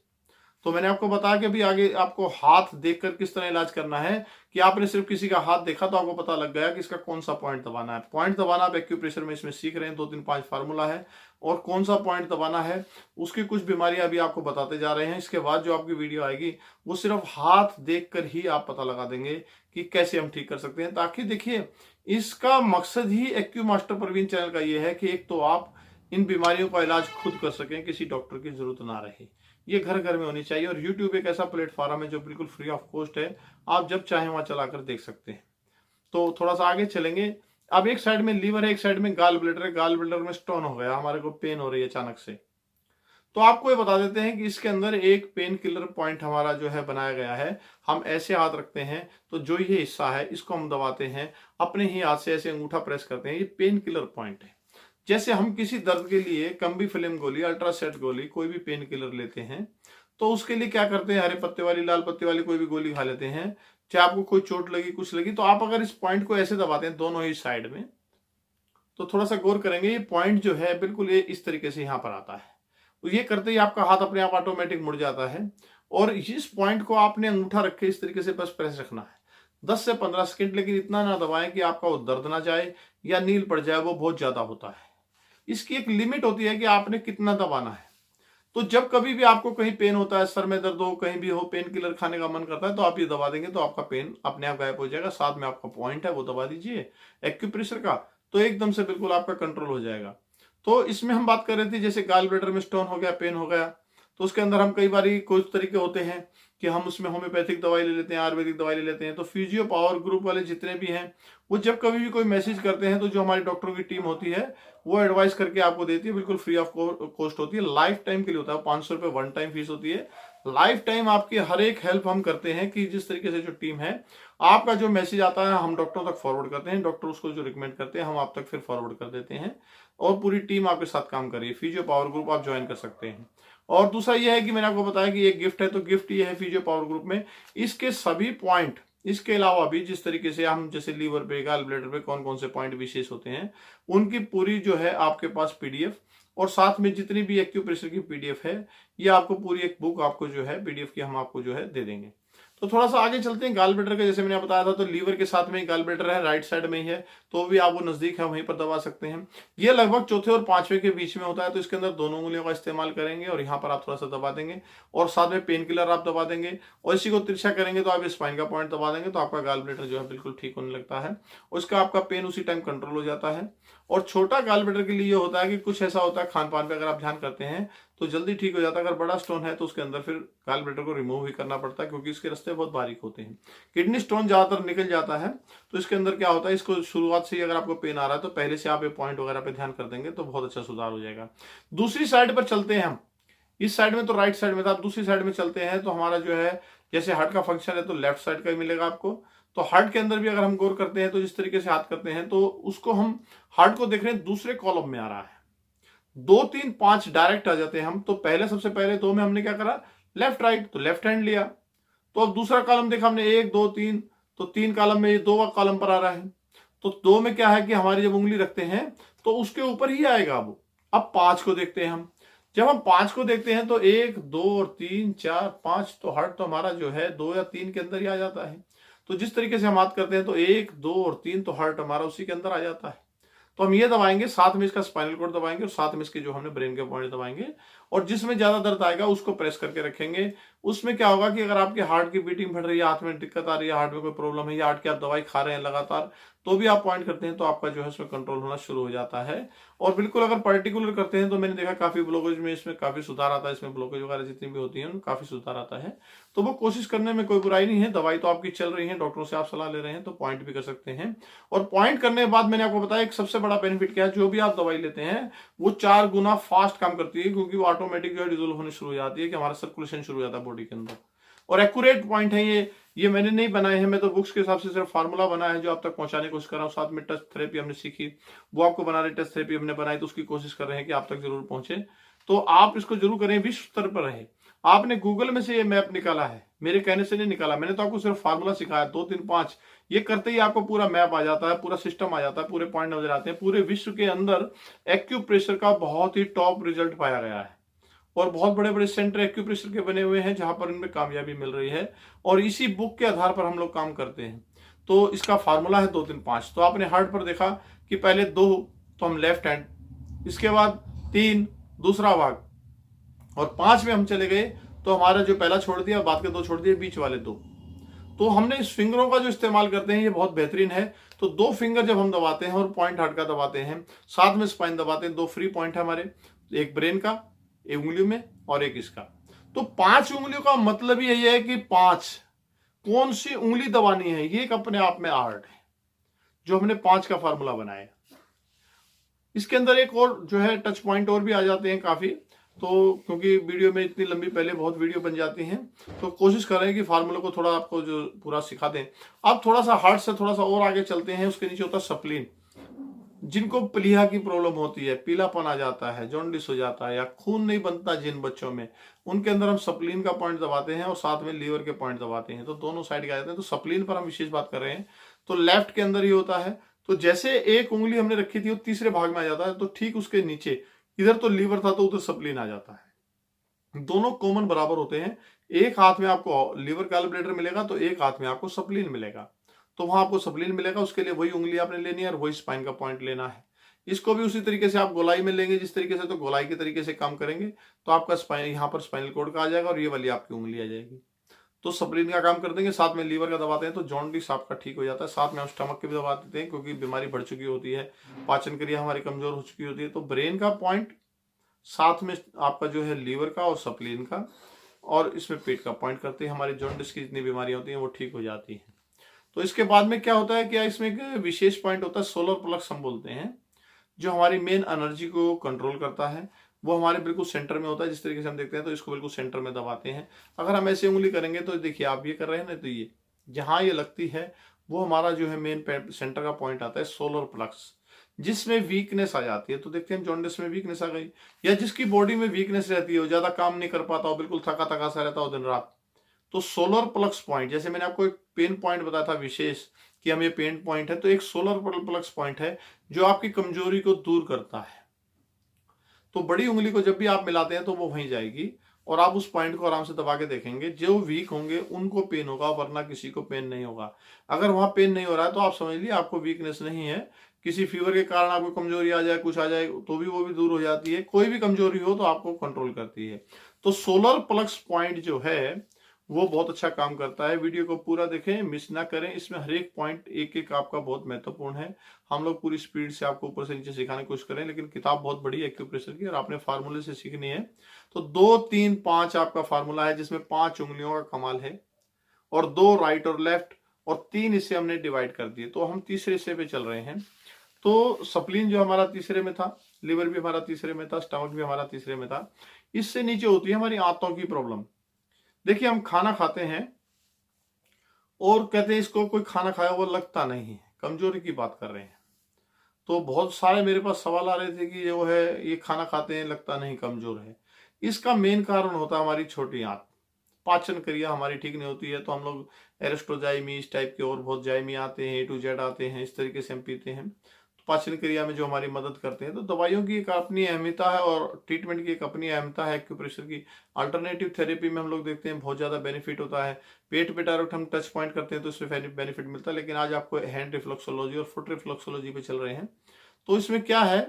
Speaker 1: तो मैंने आपको बताया कि अभी आगे आपको हाथ देखकर किस तरह इलाज करना है, कि आपने सिर्फ किसी का हाथ देखा तो आपको पता लग गया कि इसका कौन सा पॉइंट दबाना है। पॉइंट दबाना आप एक्यूप्रेशर में इसमें सीख रहे हैं, 2 3 5 फार्मूला है, और कौन सा पॉइंट दबाना है उसकी कुछ बीमारियां अभी आपको बताते जा रहे हैं। इसके बाद जो आपकी वीडियो आएगी वो सिर्फ हाथ देखकर ही आप पता लगा देंगे कि कैसे हम ठीक कर सकते हैं। ताकि देखिए, इसका मकसद ही एक्यू मास्टर प्रवीण चैनल का ये है कि एक तो आप इन बीमारियों का इलाज खुद कर सकें, किसी डॉक्टर की जरूरत ना रहे। ये घर घर में होनी चाहिए। और YouTube एक ऐसा प्लेटफॉर्म है जो बिल्कुल फ्री ऑफ कॉस्ट है, आप जब चाहें वहां चलाकर देख सकते हैं। तो थोड़ा सा आगे चलेंगे। अब एक साइड में लीवर है, एक साइड में गाल ब्लैडर है। गाल ब्लैडर में स्टोन हो गया, हमारे को पेन हो रही है अचानक से, तो आपको ये बता देते हैं कि इसके अंदर एक पेन किलर पॉइंट हमारा जो है बनाया गया है। हम ऐसे हाथ रखते हैं तो जो ये हिस्सा है इसको हम दबाते हैं, अपने ही हाथ से ऐसे अंगूठा प्रेस करते हैं, ये पेन किलर पॉइंट है। जैसे हम किसी दर्द के लिए कम्बी फिल्म गोली, अल्ट्रासेट गोली, कोई भी पेन किलर लेते हैं, तो उसके लिए क्या करते हैं, हरे पत्ते वाली, लाल पत्ते वाली कोई भी गोली खा लेते हैं। चाहे आपको कोई चोट लगी, कुछ लगी, तो आप अगर इस पॉइंट को ऐसे दबाते हैं दोनों ही साइड में, तो थोड़ा सा गौर करेंगे, ये पॉइंट जो है बिल्कुल ये इस तरीके से यहाँ पर आता है। तो ये करते ही आपका हाथ अपने आप ऑटोमेटिक मुड़ जाता है। और इस पॉइंट को आपने अंगूठा रखे इस तरीके से बस प्रेस रखना है 10 से 15 सेकंड, लेकिन इतना ना दबाएं कि आपका वो दर्द ना जाए या नील पड़ जाए, वो बहुत ज्यादा होता है। इसकी एक लिमिट होती है कि आपने कितना दबाना है। तो जब कभी भी आपको कहीं पेन होता है, सर में दर्द हो, कहीं भी हो, पेन किलर खाने का मन करता है, तो आप ये दबा देंगे तो आपका पेन अपने आप गायब हो जाएगा। साथ में आपका पॉइंट है वो दबा दीजिए एक्यूप्रेशर का, तो एकदम से बिल्कुल आपका कंट्रोल हो जाएगा। तो इसमें हम बात कर रहे थे, जैसे गाल ब्लैडर में स्टोन हो गया, पेन हो गया, तो उसके अंदर हम कई बार कुछ तरीके होते हैं कि हम उसमें होम्योपैथिक दवाई ले लेते हैं, आयुर्वेदिक दवाई ले लेते हैं। तो फिजियो पावर ग्रुप वाले जितने भी हैं, वो जब कभी भी कोई मैसेज करते हैं तो जो हमारी डॉक्टरों की टीम होती है वो एडवाइस करके आपको देती है, बिल्कुल फ्री ऑफ कॉस्ट होती है, लाइफ टाइम के लिए होता है। 500 रुपये वन टाइम फीस होती है, लाइफ टाइम आपकी हर एक हेल्प हम करते हैं। कि जिस तरीके से जो टीम है, आपका जो मैसेज आता है हम डॉक्टरों तक फॉरवर्ड करते हैं, डॉक्टर उसको जो रिकमेंड करते हैं हम आप तक फिर फॉरवर्ड कर देते हैं, और पूरी टीम आपके साथ काम कर रही है। फिजियो पावर ग्रुप आप ज्वाइन कर सकते हैं। और दूसरा यह है कि मैंने आपको बताया कि एक गिफ्ट है, तो गिफ्ट ये है फिजियो पावर ग्रुप में इसके सभी पॉइंट, इसके अलावा भी जिस तरीके से हम जैसे लीवर पे, गाल ब्लैडर पे कौन कौन से पॉइंट विशेष होते हैं, उनकी पूरी जो है आपके पास PDF और साथ में जितनी भी एक्यूप्रेशर की पीडीएफ है, ये आपको पूरी एक बुक आपको जो है पीडीएफ की हम आपको जो है दे देंगे। तो थोड़ा सा आगे चलते हैं। गाल ब्लैडर का जैसे मैंने बताया था, तो लीवर के साथ में ही गाल ब्लैडर है, राइट साइड में ही है, तो भी आप वो नजदीक है वहीं पर दबा सकते हैं। ये लगभग चौथे और पांचवें के बीच में होता है, तो इसके अंदर दोनों उंगलियों का इस्तेमाल करेंगे और यहाँ पर आप थोड़ा सा दबा देंगे और साथ में पेन किलर आप दबा देंगे और इसी को तिरछा करेंगे तो आप स्पाइन का पॉइंट दबा देंगे, तो आपका गाल ब्लैडर जो है बिल्कुल ठीक होने लगता है। उसका आपका पेन उसी टाइम कंट्रोल हो जाता है। और छोटा गाल ब्लैडर के लिए ये होता है कि कुछ ऐसा होता है खान पान पे अगर आप ध्यान करते हैं तो जल्दी ठीक हो जाता है। अगर बड़ा स्टोन है तो उसके अंदर फिर गाल ब्लैडर को रिमूव भी करना पड़ता है, क्योंकि इसके रास्ते बहुत बारीक होते हैं। किडनी स्टोन ज्यादातर निकल जाता है, तो इसके अंदर क्या होता है, इसको शुरुआत से ही अगर आपको पेन आ रहा है तो पहले से आप ये पॉइंट वगैरह पे ध्यान कर देंगे तो बहुत अच्छा सुधार हो जाएगा। दूसरी साइड पर चलते हैं हम। इस साइड में तो राइट साइड में था, आप दूसरी साइड में चलते हैं तो हमारा जो है जैसे हार्ट का फंक्शन है तो लेफ्ट साइड का ही मिलेगा आपको। तो हार्ट के अंदर भी अगर हम गौर करते हैं तो जिस तरीके से हाथ करते हैं तो उसको हम हार्ट को देख रहे हैं दूसरे कॉलम में आ रहा है, 2 3 5 डायरेक्ट आ जाते हैं हम। तो पहले सबसे पहले 2 में हमने क्या करा, लेफ्ट राइट, तो लेफ्ट हैंड लिया। तो अब दूसरा कॉलम देखा हमने 1 2 3, तो 3 कॉलम में 2 का कॉलम पर आ रहा है। तो 2 में क्या है कि हमारी जब उंगली रखते हैं तो उसके ऊपर ही आएगा वो। अब 5 को देखते हैं हम। जब हम 5 को देखते हैं तो 1 2 और 3 4 5, तो हार्ट तो हमारा जो है 2 या 3 के अंदर ही आ जाता है। तो जिस तरीके से हम बात करते हैं तो 1 2 और 3, तो हार्ट हमारा उसी के अंदर आ जाता है। तो हम ये दबाएंगे, साथ में इसका स्पाइनल कॉर्ड दबाएंगे और साथ में इसके जो हमने ब्रेन के पॉइंट दबाएंगे, और जिसमें ज्यादा दर्द आएगा उसको प्रेस करके रखेंगे। उसमें क्या होगा कि अगर आपके हार्ट की बीटिंग बढ़ रही है, हाथ में दिक्कत आ रही है, हार्ट में कोई प्रॉब्लम है या हार्ट की आप दवाई खा रहे हैं लगातार, तो भी आप पॉइंट करते हैं तो आपका जो है इसमें कंट्रोल होना शुरू हो जाता है। और बिल्कुल अगर पर्टिकुलर करते हैं तो मैंने देखा काफी ब्लॉकेज में इसमें काफी सुधार आता है, इसमें ब्लॉकेज वगैरह जितनी भी होती है उनमें काफी सुधार आता है। तो वो कोशिश करने में कोई बुराई नहीं है। दवाई तो आपकी चल रही है, डॉक्टरों से आप सलाह ले रहे हैं तो पॉइंट भी कर सकते हैं। और पॉइंट करने के बाद मैंने आपको बताया एक सबसे बड़ा बेनिफिट क्या है, जो भी आप दवाई लेते हैं वो 4 गुना फास्ट काम करती है, क्योंकि वो ऑटोमेटिक जो है डिजोल्व होने शुरू हो जाती है, कि हमारा सर्कुलेशन शुरू हो जाता है बॉडी के अंदर। और एक्यूरेट पॉइंट है ये मैंने नहीं बनाए हैं, मैं तो बुक्स के हिसाब से सिर्फ फार्मूला बना है जो आप तक पहुंचाने की कोशिश कर रहा हूँ। साथ में टच थेरेपी हमने सीखी, वो आपको बना रहे, टच थेरेपी हमने बनाई, तो उसकी कोशिश कर रहे हैं कि आप तक जरूर पहुंचे। तो आप इसको जरूर करें, विश्व स्तर पर रहे। आपने गूगल में से ये मैप निकाला है, मेरे कहने से नहीं निकाला, मैंने तो आपको सिर्फ फार्मूला सिखाया 2 3 5, ये करते ही आपको पूरा मैप आ जाता है, पूरा सिस्टम आ जाता है, पूरे पॉइंट नजर आते हैं। पूरे विश्व के अंदर एक्यूप्रेशर का बहुत ही टॉप रिजल्ट पाया गया है और बहुत बड़े बड़े सेंटर एक्यूप्रेशर के बने हुए हैं जहां पर इनमें कामयाबी मिल रही है, और इसी बुक के आधार पर हम लोग काम करते हैं। तो इसका फार्मूला है 2 3 5। तो आपने हार्ट पर देखा कि पहले 2 तो हम लेफ्ट हैंड, इसके बाद 3 दूसरा भाग, और 5 में हम चले गए तो हमारा जो पहला छोड़ दिया, बाद के 2 छोड़ दिए, बीच वाले 2। तो हमने इस फिंगरों का जो इस्तेमाल करते हैं ये बहुत बेहतरीन है। तो 2 फिंगर जब हम दबाते हैं और पॉइंट हार्ट का दबाते हैं, साथ में स्पाइन दबाते हैं, 2 फ्री पॉइंट है हमारे, एक ब्रेन का एक उंगलियों में और एक इसका। तो 5 उंगलियों का मतलब ही यही है कि 5 कौन सी उंगली दबानी है, ये एक अपने आप में आर्ट है जो हमने 5 का फार्मूला बनाया। इसके अंदर एक और जो है टच पॉइंट और भी आ जाते हैं काफी, तो क्योंकि वीडियो में इतनी लंबी पहले बहुत वीडियो बन जाती हैं, तो कोशिश करें कि फार्मूला को थोड़ा आपको जो पूरा सिखा दें। अब थोड़ा सा हार्ट से थोड़ा सा और आगे चलते हैं। उसके नीचे होता है सप्लीन। जिनको प्लीहा की प्रॉब्लम होती है, पीलापन आ जाता है, जॉन्डिस हो जाता है या खून नहीं बनता जिन बच्चों में, उनके अंदर हम सप्लीन का पॉइंट दबाते हैं और साथ में लीवर के पॉइंट दबाते हैं, तो दोनों साइड के आ जाते हैं। तो सप्लीन पर हम विशेष बात कर रहे हैं, तो लेफ्ट के अंदर ही होता है। तो जैसे एक उंगली हमने रखी थी वो तीसरे भाग में आ जाता है, तो ठीक उसके नीचे इधर तो लीवर था तो उधर सप्लीन आ जाता है। दोनों कॉमन बराबर होते हैं। एक हाथ में आपको लीवर गाल ब्लैडर मिलेगा तो एक हाथ में आपको सप्लीन मिलेगा, तो वहां आपको सप्लीन मिलेगा। उसके लिए वही उंगली आपने लेनी है और वही स्पाइन का पॉइंट लेना है। इसको भी उसी तरीके से आप गोलाई में लेंगे जिस तरीके से, तो गोलाई के तरीके से काम करेंगे तो आपका स्पाइन यहाँ पर स्पाइनल कॉर्ड का आ जाएगा और ये वाली आपकी उंगली आ जाएगी। तो सप्लीन का काम कर देंगे, साथ में लीवर का दबाते हैं तो जॉन्डिस आपका ठीक हो जाता है। साथ में हम स्टमक के भी दबा देते हैं क्योंकि बीमारी बढ़ चुकी होती है, पाचन क्रिया हमारी कमजोर हो चुकी होती है। तो ब्रेन का पॉइंट, साथ में आपका जो है लीवर का और सप्लीन का, और इसमें पेट का पॉइंट करते हैं। हमारी जॉन्डिस की जितनी बीमारियां होती हैं वो ठीक हो जाती हैं। तो इसके बाद में क्या होता है, क्या इसमें एक विशेष पॉइंट होता है सोलर प्लेक्स हम बोलते हैं, जो हमारी मेन एनर्जी को कंट्रोल करता है। वो हमारे बिल्कुल सेंटर में होता है। जिस तरीके से हम देखते हैं तो इसको बिल्कुल सेंटर में दबाते हैं। अगर हम ऐसे उंगली करेंगे तो देखिए आप ये कर रहे हैं ना, तो ये जहां ये लगती है वो हमारा जो है मेन सेंटर का पॉइंट आता है सोलर प्लेक्स, जिसमें वीकनेस आ जाती है। तो देखते हैं जॉन्डिस में वीकनेस आ गई, या जिसकी बॉडी में वीकनेस रहती है, वो ज्यादा काम नहीं कर पाता हो, बिल्कुल थका थका सा रहता हो दिन रात, तो सोलर प्लेक्स पॉइंट, जैसे मैंने आपको एक पेन पॉइंट बताया था विशेष कि हम ये पेन पॉइंट है, तो एक सोलर प्लेक्स पॉइंट है जो आपकी कमजोरी को दूर करता है। तो बड़ी उंगली को जब भी आप मिलाते हैं तो वो वहीं जाएगी और आप उस पॉइंट को आराम से दबा के देखेंगे। जो वीक होंगे उनको पेन होगा, वरना किसी को पेन नहीं होगा। अगर वहां पेन नहीं हो रहा है तो आप समझ लीजिए आपको वीकनेस नहीं है। किसी फीवर के कारण आपको कमजोरी आ जाए, कुछ आ जाए, तो भी वो भी दूर हो जाती है। कोई भी कमजोरी हो तो आपको कंट्रोल करती है। तो सोलर प्लक्स पॉइंट जो है वो बहुत अच्छा काम करता है। वीडियो को पूरा देखें, मिस ना करें। इसमें हर एक पॉइंट एक एक आपका बहुत महत्वपूर्ण है। हम लोग पूरी स्पीड से आपको ऊपर से नीचे सिखाने की कोशिश करें, लेकिन किताब बहुत बड़ी है एक्यूप्रेशर की और आपने फार्मूले से सीखनी है। तो 2 3 5 आपका फार्मूला है, जिसमें 5 उंगलियों का कमाल है और 2 राइट और लेफ्ट और 3 इससे हमने डिवाइड कर दिए। तो हम तीसरे हिस्से पे चल रहे हैं। तो स्प्लीन जो हमारा तीसरे में था, लिवर भी हमारा तीसरे में था, स्टमक भी हमारा तीसरे में था। इससे नीचे होती है हमारी आंतों की प्रॉब्लम। देखिए, हम खाना खाते हैं और कहते हैं इसको कोई खाना खाया हुआ लगता नहीं है, कमजोरी की बात कर रहे हैं। तो बहुत सारे मेरे पास सवाल आ रहे थे कि जो है ये खाना खाते हैं लगता नहीं, कमजोर है। इसका मेन कारण होता है हमारी छोटी आंत। पाचन क्रिया हमारी ठीक नहीं होती है, तो हम लोग एरिस्टोजाइमी इस टाइप के और बहुत जाइमी आते हैं, A to Z आते हैं, इस तरीके से हम पीते हैं। तो पाचन क्रिया में जो हमारी मदद करते हैं। तो दवाइयों की एक अपनी अहमियता है और ट्रीटमेंट की एक अपनी अहमियता है। एक्यूप्रेशर की अल्टरनेटिव थेरेपी में हम लोग देखते हैं बहुत ज्यादा बेनिफिट होता है। पेट पे डायरेक्ट हम टच पॉइंट करते हैं तो इसमें बेनिफिट मिलता है, लेकिन आज आपको हैंड रिफ्लेक्सोलॉजी और फुट रिफ्लेक्सोलॉजी पे चल रहे हैं। तो इसमें क्या है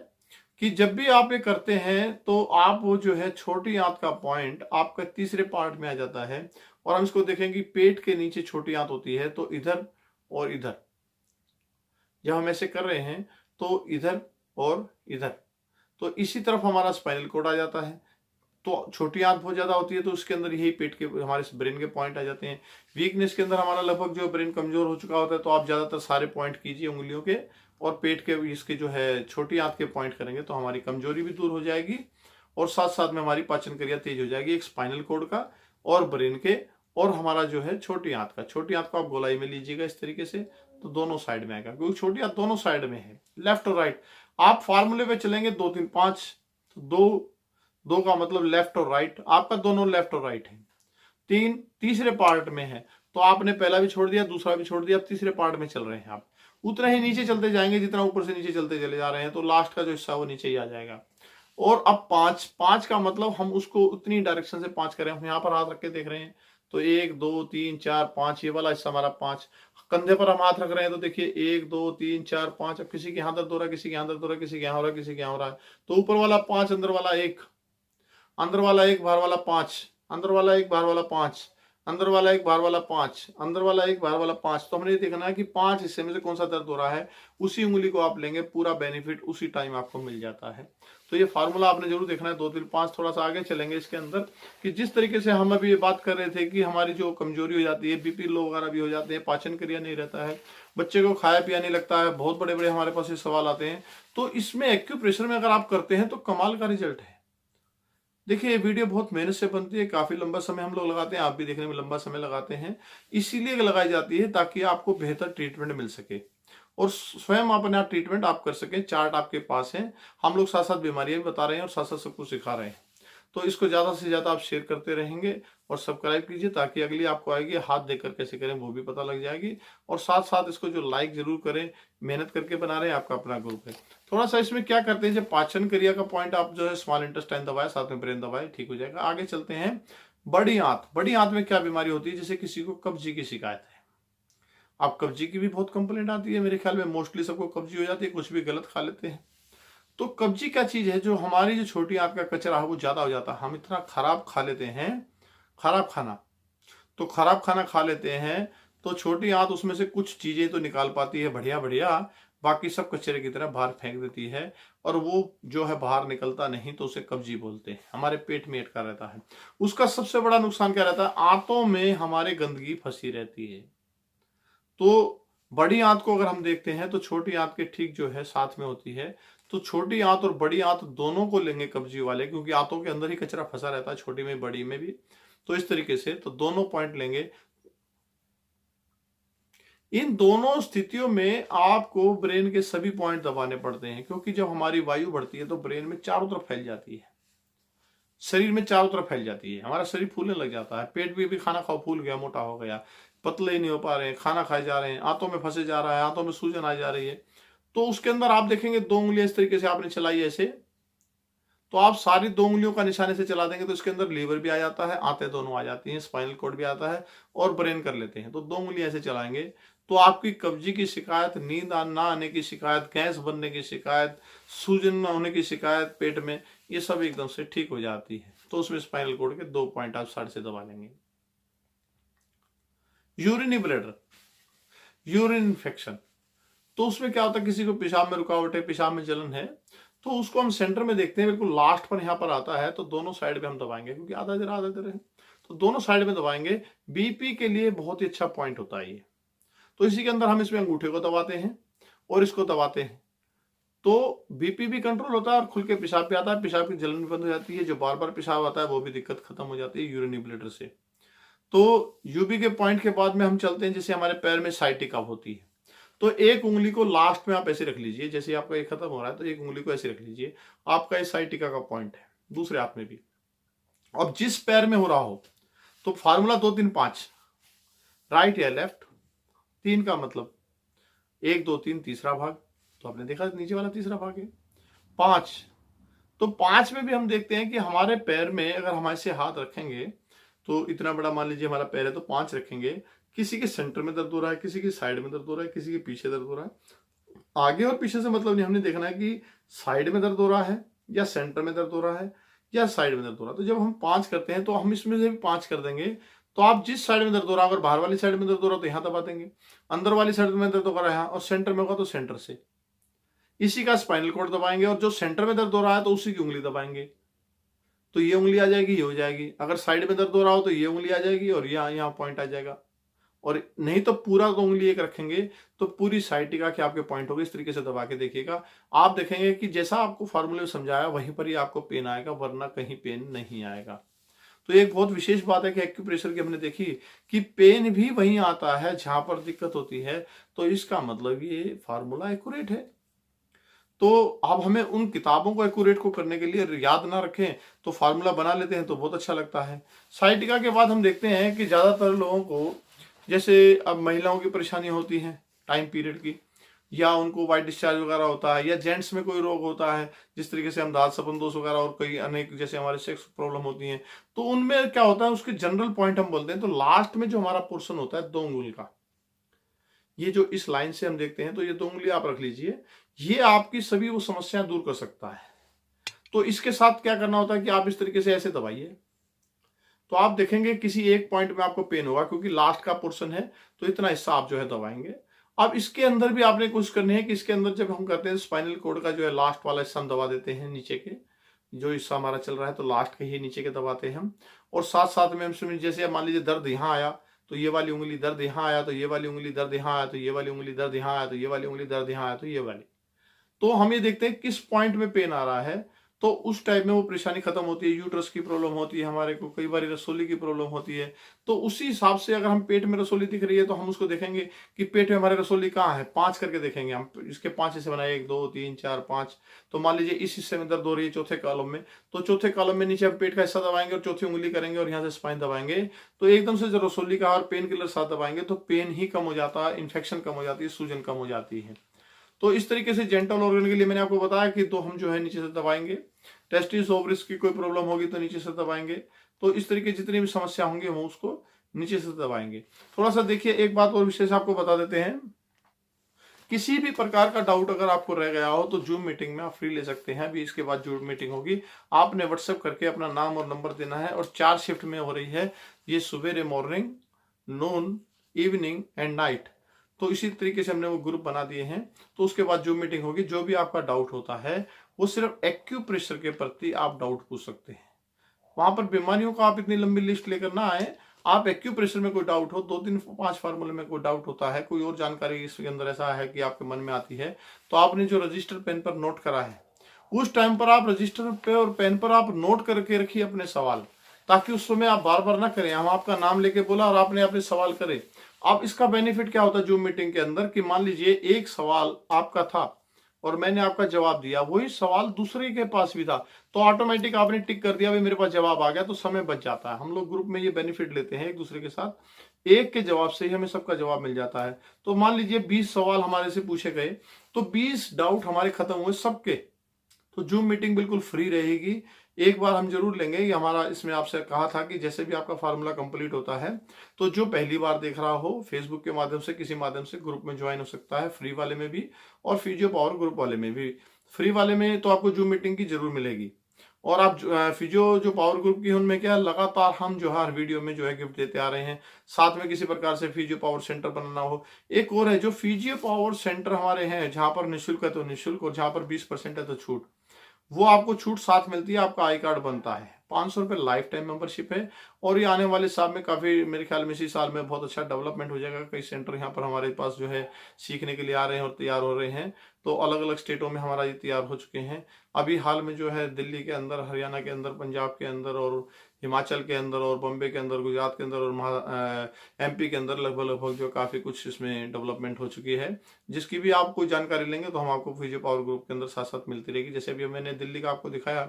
Speaker 1: कि जब भी आप ये करते हैं तो आप वो जो है छोटी आंत का पॉइंट आपका तीसरे पार्ट में आ जाता है। और हम इसको देखेंगे, पेट के नीचे छोटी आंत होती है, तो इधर और इधर जब हम ऐसे कर रहे हैं तो इधर और इधर, तो इसी तरफ हमारा स्पाइनल कोड आ जाता है। तो छोटी आंत बहुत ज्यादा होती है तो उसके अंदर यही पेट के हमारे ब्रेन के पॉइंट आ जाते हैं। वीकनेस के अंदर हमारा लगभग जो ब्रेन कमजोर हो चुका होता है, तो आप ज्यादातर सारे पॉइंट कीजिए उंगलियों के और पेट के इसके जो है छोटी आंत के पॉइंट करेंगे, तो हमारी कमजोरी भी दूर हो जाएगी और साथ साथ में हमारी पाचन क्रिया तेज हो जाएगी। एक स्पाइनल कोड का और ब्रेन के और हमारा जो है छोटी आंत का। छोटी आंत को आप गोलाई में लीजिएगा इस तरीके से, तो दोनों साइड में आएगा, क्योंकि छोटी आंत दोनों साइड में है, लेफ्ट और राइट। आप फार्मूले पे चलेंगे 2 3 5, तो 2 का मतलब लेफ्ट और राइट, आपका दोनों लेफ्ट और राइट है। 3 तीसरे पार्ट में है, तो आपने पहला भी छोड़ दिया, दूसरा भी छोड़ दिया, अब तीसरे पार्ट में चल रहे हैं आप। उतना ही नीचे चलते जाएंगे जितना ऊपर से नीचे चलते चले जा रहे हैं, तो लास्ट का जो हिस्सा वो नीचे ही आ जाएगा। और अब 5 का मतलब हम उसको उतनी डायरेक्शन से 5 करें। हम यहाँ पर हाथ रख के देख रहे हैं, तो 1 2 3 4 5, ये वाला हिस्सा हमारा 5। कंधे पर हम हाथ रख रहे हैं तो देखिए 1 2 3 4 5। अब किसी के यहाँ दर्द हो रहा है, किसी के यहाँ दर्द हो रहा है, किसी के यहाँ हो रहा है, किसी के यहाँ हो रहा है। तो ऊपर वाला 5, अंदर वाला 1, अंदर वाला 1, बाहर वाला 5, अंदर वाला 1, बाहर वाला 5, अंदर वाला 1, बाहर वाला 5, अंदर वाला 1, बाहर वाला 5। तो हमने ये देखना है कि 5 हिस्से में से कौन सा दर्द हो रहा है, उसी उंगली को आप लेंगे, पूरा बेनिफिट उसी टाइम आपको मिल जाता है। तो ये फार्मूला आपने जरूर देखना है। 2 3 5 थोड़ा सा आगे चलेंगे इसके अंदर, कि जिस तरीके से हम अभी ये बात कर रहे थे कि हमारी जो कमजोरी हो जाती है, बीपी लो वगैरह भी हो जाते हैं, पाचन क्रिया नहीं रहता है, बच्चे को खाया पिया नहीं लगता है, बहुत बड़े बड़े हमारे पास ये सवाल आते हैं। तो इसमें एक्यूप्रेशर में अगर आप करते हैं तो कमाल का रिजल्ट है। देखिए, ये वीडियो बहुत मेहनत से बनती है, काफी लंबा समय हम लोग लगाते हैं, आप भी देखने में लंबा समय लगाते हैं। इसीलिए लगाई जाती है ताकि आपको बेहतर ट्रीटमेंट मिल सके और स्वयं अपना ट्रीटमेंट आप कर सकें। चार्ट आपके पास है, हम लोग साथ साथ बीमारियां भी बता रहे हैं और साथ साथ सब कुछ सिखा रहे हैं। तो इसको ज्यादा से ज्यादा आप शेयर करते रहेंगे और सब्सक्राइब कीजिए, ताकि अगली आपको आएगी हाथ देकर कैसे करें वो भी पता लग जाएगी। और साथ साथ इसको जो लाइक जरूर करें, मेहनत करके बना रहे हैं, आपका अपना ग्रुप है। थोड़ा सा इसमें क्या करते हैं, जब पाचन क्रिया का पॉइंट आप जो है स्मॉल इंटेस्टाइन दबाए, साथ में ब्रेन दबाए, ठीक हो जाएगा। आगे चलते हैं। बड़ी आंत, बड़ी आंत में क्या बीमारी होती है, जैसे किसी को कब्जी की शिकायत है। आप कब्जी की भी बहुत कंप्लेंट आती है, मेरे ख्याल में मोस्टली सबको कब्जी हो जाती है, कुछ भी गलत खा लेते हैं। तो कब्जी क्या चीज है, जो हमारी जो छोटी आंत का कचरा है वो ज्यादा हो जाता है। हम इतना खराब खा लेते हैं, खराब खाना, तो खराब खाना खा लेते हैं, तो छोटी आंत उसमें से कुछ चीजें तो निकाल पाती है बढ़िया बढ़िया, बाकी सब कचरे की तरह बाहर फेंक देती है, और वो जो है बाहर निकलता नहीं, तो उसे कब्जी बोलते हैं। हमारे पेट में अटका रहता है। उसका सबसे बड़ा नुकसान क्या रहता है, आंतों में हमारे गंदगी फंसी रहती है। तो बड़ी आंत को अगर हम देखते हैं तो छोटी आंत के ठीक जो है साथ में होती है। तो छोटी आंत और बड़ी आंत दोनों को लेंगे कब्जी वाले, क्योंकि आंतों के अंदर ही कचरा फंसा रहता है, छोटी में बड़ी में भी। तो इस तरीके से तो दोनों पॉइंट लेंगे। इन दोनों स्थितियों में आपको ब्रेन के सभी पॉइंट दबाने पड़ते हैं, क्योंकि जब हमारी वायु बढ़ती है तो ब्रेन में चारों तरफ फैल जाती है, शरीर में चारों तरफ फैल जाती है, हमारा शरीर फूलने लग जाता है। पेट भी खाना खाओ फूल गया, मोटा हो गया, पतले ही नहीं हो पा रहे हैं, खाना खाए जा रहे हैं, आंतों में फंसे जा रहा है, आंतों में सूजन आ जा रही है। तो उसके अंदर आप देखेंगे 2 उंगलियां इस तरीके से आपने चलाई ऐसे, तो आप सारी 2 उंगलियों का निशाने से चला देंगे तो इसके अंदर लीवर भी आ जाता है, आते दोनों आ जाती हैं, स्पाइनल कॉर्ड भी आता है और ब्रेन कर लेते हैं। तो 2 उंगलियां ऐसे चलाएंगे तो आपकी कब्जी की शिकायत, नींद ना आने की शिकायत, गैस बनने की शिकायत, सूजन होने की शिकायत पेट में, ये सब एकदम से ठीक हो जाती है। तो उसमें स्पाइनल कॉर्ड के 2 पॉइंट आप साइड से दबा लेंगे। यूरिनी ब्लैडर, यूरिन इन्फेक्शन, तो उसमें क्या होता है, किसी को पेशाब में रुकावट है, पेशाब में जलन है, तो उसको हम सेंटर में देखते हैं, बिल्कुल लास्ट पर यहाँ पर आता है, तो दोनों साइड पे हम दबाएंगे, क्योंकि आधा जरा है, तो दोनों साइड में दबाएंगे। बीपी के लिए बहुत ही अच्छा पॉइंट होता है ये। तो इसी के अंदर हम इसमें अंगूठे को दबाते हैं और इसको दबाते हैं, तो बीपी भी कंट्रोल होता है और खुल के पेशाब भी आता है, पेशाब की जलन भी बंद हो जाती है, जो बार बार पेशाब आता है वो भी दिक्कत खत्म हो जाती है यूरिनी ब्लैडर से। तो यूबी के पॉइंट के बाद में हम चलते हैं, जैसे हमारे पैर में साइटिका होती है, तो एक उंगली को लास्ट में आप ऐसे रख लीजिए, जैसे आपका ये खत्म हो रहा है तो एक उंगली को ऐसे रख लीजिए, आपका ये साइटिका का पॉइंट है, दूसरे हाथ में भी। अब जिस पैर में हो रहा हो, तो फार्मूला 2 3 5, राइट या लेफ्ट, 3 का मतलब 1 2 3 तीसरा भाग, तो आपने देखा नीचे वाला तीसरा भाग है। 5, तो 5 में भी हम देखते हैं कि हमारे पैर में अगर हम ऐसे हाथ रखेंगे, तो इतना बड़ा मान लीजिए हमारा पैर है, तो 5 रखेंगे, किसी के सेंटर में दर्द हो रहा है, किसी की साइड में दर्द हो रहा है, किसी के पीछे दर्द हो रहा है। आगे और पीछे से मतलब नहीं, हमने देखना है कि साइड में दर्द हो रहा है या सेंटर में दर्द हो रहा है या साइड में दर्द हो रहा है। तो जब हम 5 करते हैं तो हम इसमें से भी 5 कर देंगे। तो आप जिस साइड में दर्द हो रहा है, अगर बाहर वाली साइड में दर्द हो रहा है तो यहाँ दबा देंगे, अंदर वाली साइड में दर्द हो रहा है यहाँ, और सेंटर में होगा तो सेंटर से इसी का स्पाइनल कॉर्ड दबाएंगे, और जो सेंटर में दर्द हो रहा है तो उसी की उंगली दबाएंगे, तो ये उंगली आ जाएगी, ये हो जाएगी। अगर साइड में दर्द हो रहा हो तो ये उंगली आ जाएगी और यहाँ पॉइंट आ जाएगा, और नहीं तो पूरा तो उंगली एक रखेंगे तो पूरी साइटिका के आपके पॉइंट होंगे। इस तरीके से दबा के देखिएगा, आप देखेंगे कि जैसा आपको फार्मूले में समझाया वहीं पर ही आपको पेन आएगा, वरना कहीं पेन नहीं आएगा। तो एक बहुत विशेष बात है कि एक्यूप्रेशर की हमने देखी कि पेन भी वहीं आता है जहां पर दिक्कत होती है, तो इसका मतलब ये फार्मूला एक्यूरेट है। तो अब हमें उन किताबों को एक्यूरेट को करने के लिए याद ना रखें तो फार्मूला बना लेते हैं, तो बहुत अच्छा लगता है। साइटिका के बाद हम देखते हैं कि ज्यादातर लोगों को, जैसे अब महिलाओं की परेशानी होती है टाइम पीरियड की, या उनको वाइट डिस्चार्ज वगैरह होता है, या जेंट्स में कोई रोग होता है, जिस तरीके से हम दाल सपन दोष वगैरह और कई अनेक जैसे हमारे सेक्स प्रॉब्लम होती हैं, तो उनमें क्या होता है, उसके जनरल पॉइंट हम बोलते हैं। तो लास्ट में जो हमारा पोर्शन होता है 2 उंगली का, ये जो इस लाइन से हम देखते हैं, तो ये 2 उंगली आप रख लीजिए, ये आपकी सभी वो समस्याएं दूर कर सकता है। तो इसके साथ क्या करना होता है कि आप इस तरीके से ऐसे दबाइए, तो आप देखेंगे किसी एक पॉइंट में आपको पेन होगा, क्योंकि लास्ट का पोर्शन है, तो इतना हिस्सा आप जो है दबाएंगे। अब इसके अंदर भी आपने कोशिश करनी है कि इसके अंदर जब हम करते हैं स्पाइनल कॉर्ड का जो है लास्ट वाला हिस्सा हम दबा देते हैं, नीचे के जो हिस्सा हमारा चल रहा है तो लास्ट के ही नीचे के दबाते हैं हम, और साथ साथ में हम जैसे मान लीजिए दर्द यहाँ आया तो ये वाली उंगली, दर्द यहाँ आया तो ये वाली उंगली, दर्द यहाँ आया तो ये वाली उंगली, दर्द यहाँ आया तो ये वाली उंगली, दर्द यहाँ आया तो ये वाली। तो हम ये देखते हैं किस पॉइंट में पेन आ रहा है, तो उस टाइप में वो परेशानी खत्म होती है। यूट्रस की प्रॉब्लम होती है हमारे को, कई बार रसोली की प्रॉब्लम होती है, तो उसी हिसाब से अगर हम पेट में रसोली दिख रही है तो हम उसको देखेंगे कि पेट में हमारे रसोली कहाँ है, 5 करके देखेंगे हम, इसके 5 हिस्से बनाए, 1 2 3 4 5। तो मान लीजिए इस हिस्से में दर्द हो रही है चौथे कॉलम में, तो चौथे कॉलम में नीचे हम पेट का हिस्सा दबाएंगे और चौथी उंगली करेंगे और यहाँ से स्पाइन दबाएंगे, तो एकदम से जो रसोली का और पेन किलर साथ दबाएंगे तो पेन ही कम हो जाता है, इन्फेक्शन कम हो जाती है, सूजन कम हो जाती है। तो इस तरीके से जेंटल ऑर्गन के लिए मैंने आपको बताया कि तो हम जो है नीचे से दबाएंगे, टेस्टिस ओवरिस की कोई प्रॉब्लम होगी तो नीचे से दबाएंगे। तो इस तरीके जितनी भी समस्या होंगी हम उसको नीचे से दबाएंगे। थोड़ा सा देखिए, एक बात और विशेष आपको बता देते हैं, किसी भी प्रकार का डाउट अगर आपको रह गया हो तो जूम मीटिंग में आप फ्री ले सकते हैं। अभी इसके बाद जूम मीटिंग होगी, आपने व्हाट्सएप करके अपना नाम और नंबर देना है, और 4 शिफ्ट में हो रही है ये, सुबह morning, Noon, evening and night. तो इसी तरीके से हमने वो ग्रुप बना दिए हैं। तो उसके बाद जूम मीटिंग होगी, जो भी आपका डाउट होता है वो सिर्फ एक्यूप्रेशर के प्रति आप डाउट पूछ सकते हैं। वहां पर बीमारियों का आप इतनी लंबी लिस्ट लेकर ना आए, आप एक्यूप्रेशर में कोई डाउट हो, 2 3 5 फार्मूले में कोई डाउट होता है, कोई और जानकारी इसके अंदर ऐसा है कि आपके मन में आती है, तो आपने जो रजिस्टर पेन पर नोट करा है उस टाइम पर आप रजिस्टर पे और पेन पर आप नोट करके रखिए अपने सवाल, ताकि उस समय आप बार बार ना करें, हम आपका नाम लेके बोला और आपने अपने सवाल करे। अब इसका बेनिफिट क्या होता है जूम मीटिंग के अंदर, कि मान लीजिए एक सवाल आपका था और मैंने आपका जवाब दिया, वही सवाल दूसरे के पास भी था, तो ऑटोमेटिक आपने टिक कर दिया, भाई मेरे पास जवाब आ गया, तो समय बच जाता है। हम लोग ग्रुप में ये बेनिफिट लेते हैं एक दूसरे के साथ, एक के जवाब से ही हमें सबका जवाब मिल जाता है। तो मान लीजिए 20 सवाल हमारे से पूछे गए, तो 20 डाउट हमारे खत्म हुए सबके, तो जूम मीटिंग बिल्कुल फ्री रहेगी। एक बार हम जरूर लेंगे, ये हमारा इसमें आपसे कहा था कि जैसे भी आपका फार्मूला कंप्लीट होता है तो जो पहली बार देख रहा हो फेसबुक के माध्यम से किसी माध्यम से ग्रुप में ज्वाइन हो सकता है, फ्री वाले में भी और फिजियो पावर ग्रुप वाले में भी। फ्री वाले में तो आपको जूम मीटिंग की जरूर मिलेगी। और आप फिजियो जो पावर ग्रुप की उनमें क्या लगातार हम जो है हर वीडियो में जो है गिफ्ट देते आ रहे हैं। साथ में किसी प्रकार से फिजियो पावर सेंटर बनाना हो। एक और है जो फिजियो पावर सेंटर हमारे हैं जहां पर निःशुल्क है तो निःशुल्क, और जहां पर 20% है तो छूट, वो आपको छूट साथ मिलती है, आपका आई कार्ड बनता है। 500 रुपये लाइफ टाइम मेंबरशिप है। और ये आने वाले साल में काफी, मेरे ख्याल में इसी साल में बहुत अच्छा डेवलपमेंट हो जाएगा। कई सेंटर यहाँ पर हमारे पास जो है सीखने के लिए आ रहे हैं और तैयार हो रहे हैं। तो अलग अलग स्टेटों में हमारा ये तैयार हो चुके हैं। अभी हाल में जो है दिल्ली के अंदर, हरियाणा के अंदर, पंजाब के अंदर और हिमाचल के अंदर और बॉम्बे के अंदर, गुजरात के अंदर और एमपी के अंदर लगभग जो काफी कुछ इसमें डेवलपमेंट हो चुकी है। जिसकी भी आप कोई जानकारी लेंगे तो हम आपको फिजियो पावर ग्रुप के अंदर साथ साथ मिलती रहेगी। जैसे अभी मैंने दिल्ली का आपको दिखाया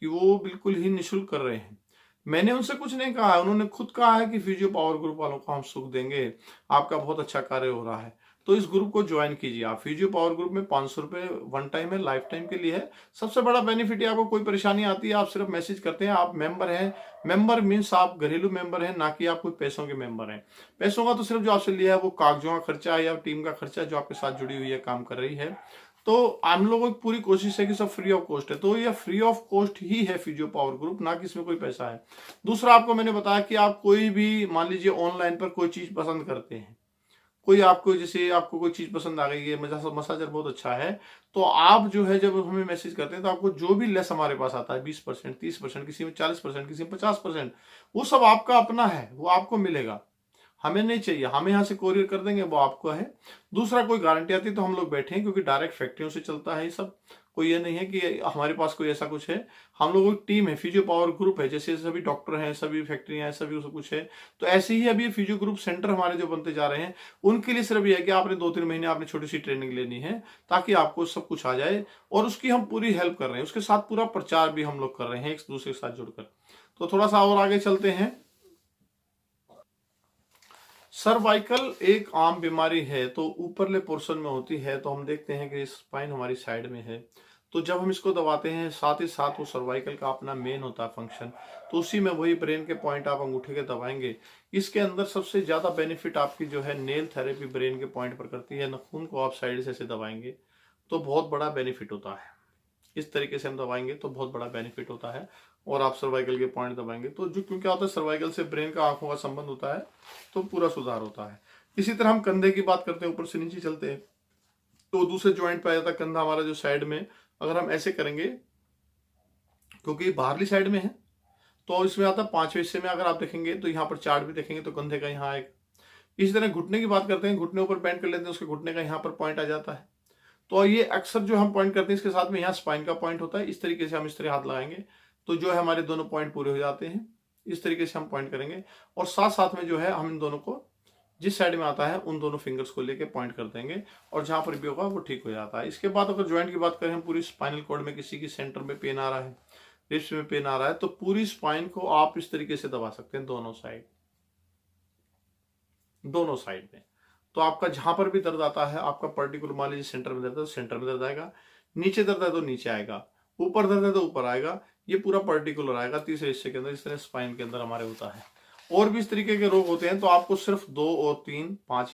Speaker 1: कि वो बिल्कुल ही निःशुल्क कर रहे हैं। मैंने उनसे कुछ नहीं कहा है, उन्होंने खुद कहा है कि फिजियो पावर ग्रुप वालों को हम सुख देंगे, आपका बहुत अच्छा कार्य हो रहा है। तो इस ग्रुप को ज्वाइन कीजिए आप। फिजियो पावर ग्रुप में 500 रुपये वन टाइम है, लाइफ टाइम के लिए है। सबसे बड़ा बेनिफिट है, आपको कोई परेशानी आती है आप सिर्फ मैसेज करते हैं, आप मेंबर हैं। मेंबर मीन्स आप घरेलू मेंबर हैं, ना कि आप कोई पैसों के मेंबर हैं। पैसों का तो सिर्फ जो आपसे लिया है वो कागजों का खर्चा है या टीम का खर्चा जो आपके साथ जुड़ी हुई है, काम कर रही है। तो हम लोगों की पूरी कोशिश है कि सब फ्री ऑफ कॉस्ट है। तो ये फ्री ऑफ कॉस्ट ही है फिजियो पावर ग्रुप, ना कि इसमें कोई पैसा है। दूसरा, आपको मैंने बताया कि आप कोई भी मान लीजिए ऑनलाइन पर कोई चीज पसंद करते हैं, कोई आपको, जैसे आपको कोई चीज पसंद आ गई है, मसाजर बहुत अच्छा है, तो आप जो है जब हमें मैसेज करते हैं तो आपको जो भी लेस हमारे पास आता है 20%, 30%, किसी में 40%, किसी में 50%, वो सब आपका अपना है, वो आपको मिलेगा। हमें नहीं चाहिए, हमें यहाँ से कोरियर कर देंगे, वो आपको है। दूसरा, कोई गारंटी आती है तो हम लोग बैठे हैं, क्योंकि डायरेक्ट फैक्ट्रियों से चलता है ये सब। कोई ये नहीं है कि हमारे पास कोई ऐसा कुछ है। हम लोगों की टीम है, फिजियो पावर ग्रुप है, जैसे सभी डॉक्टर हैं, सभी फैक्ट्रियां हैं, सभी सब कुछ है। तो ऐसे ही अभी फिजियो ग्रुप सेंटर हमारे जो बनते जा रहे हैं, उनके लिए सिर्फ ये है कि आपने 2-3 महीने आपने छोटी सी ट्रेनिंग लेनी है, ताकि आपको सब कुछ आ जाए। और उसकी हम पूरी हेल्प कर रहे हैं, उसके साथ पूरा प्रचार भी हम लोग कर रहे हैं एक दूसरे के साथ जुड़कर। तो थोड़ा सा और आगे चलते हैं। सर्वाइकल एक आम बीमारी है, तो ऊपरले पोर्शन में होती है। तो हम देखते हैं कि स्पाइन हमारी साइड में है, तो जब हम इसको दबाते हैं साथ ही साथ वो सर्वाइकल का अपना मेन होता है फंक्शन, तो उसी में वही ब्रेन के पॉइंट आप अंगूठे के दबाएंगे। इसके अंदर सबसे ज्यादा बेनिफिट आपकी जो है नेल थेरेपी ब्रेन के पॉइंट पर करती है। नाखून को आप साइड से ऐसे दबाएंगे तो बहुत बड़ा बेनिफिट होता है। इस तरीके से हम दबाएंगे तो बहुत बड़ा बेनिफिट होता है। और आप सर्वाइकल के पॉइंट दबाएंगे तो जो, क्योंकि क्या होता है सर्वाइकल से ब्रेन का, आंखों का संबंध होता है, तो पूरा सुधार होता है। इसी तरह हम कंधे की बात करते हैं, ऊपर से नीचे चलते हैं तो दूसरे ज्वाइंट पे आ जाता है कंधा हमारा जो साइड में। अगर हम ऐसे करेंगे, क्योंकि बाहरली साइड में है, तो इसमें आता है 5वें हिस्से में। अगर आप देखेंगे तो यहाँ पर चार्ट भी देखेंगे तो कंधे का यहाँ आएगा। इसी तरह घुटने की बात करते हैं, घुटने ऊपर बेंड कर लेते हैं, उसके घुटने का यहाँ पर पॉइंट आ जाता है। तो ये अक्सर जो हम पॉइंट करते हैं इसके साथ में यहाँ स्पाइन का पॉइंट होता है। इस तरीके से हम इस तरह हाथ लगाएंगे तो जो है हमारे दोनों पॉइंट पूरे हो जाते हैं। इस तरीके से हम पॉइंट करेंगे और साथ साथ में जो है हम इन दोनों को, जिस साइड में आता है उन दोनों फिंगर्स को लेके पॉइंट कर देंगे और जहां पर भी होगा वो ठीक हो जाता है। इसके बाद अगर ज्वाइंट की बात करें, हम पूरी स्पाइनल कॉर्ड में किसी की सेंटर में पेन आ रहा है, रिब्स में पेन आ रहा है, तो पूरी स्पाइन को आप इस तरीके से दबा सकते हैं दोनों साइड में। तो आपका जहां पर भी दर्द आता है, आपका पर्टिकुलर मान लीजिए सेंटर में दर्द है तो सेंटर में दर्द आएगा, नीचे दर्द है तो नीचे आएगा, ऊपर दर्द है तो ऊपर आएगा, ये पूरा पर्टिकुलर आएगा तीसरे हिस्से के अंदर। इस तरह स्पाइन के अंदर हमारे होता है। और भी इस तरीके के रोग होते हैं, तो आपको सिर्फ 2 और 3, 5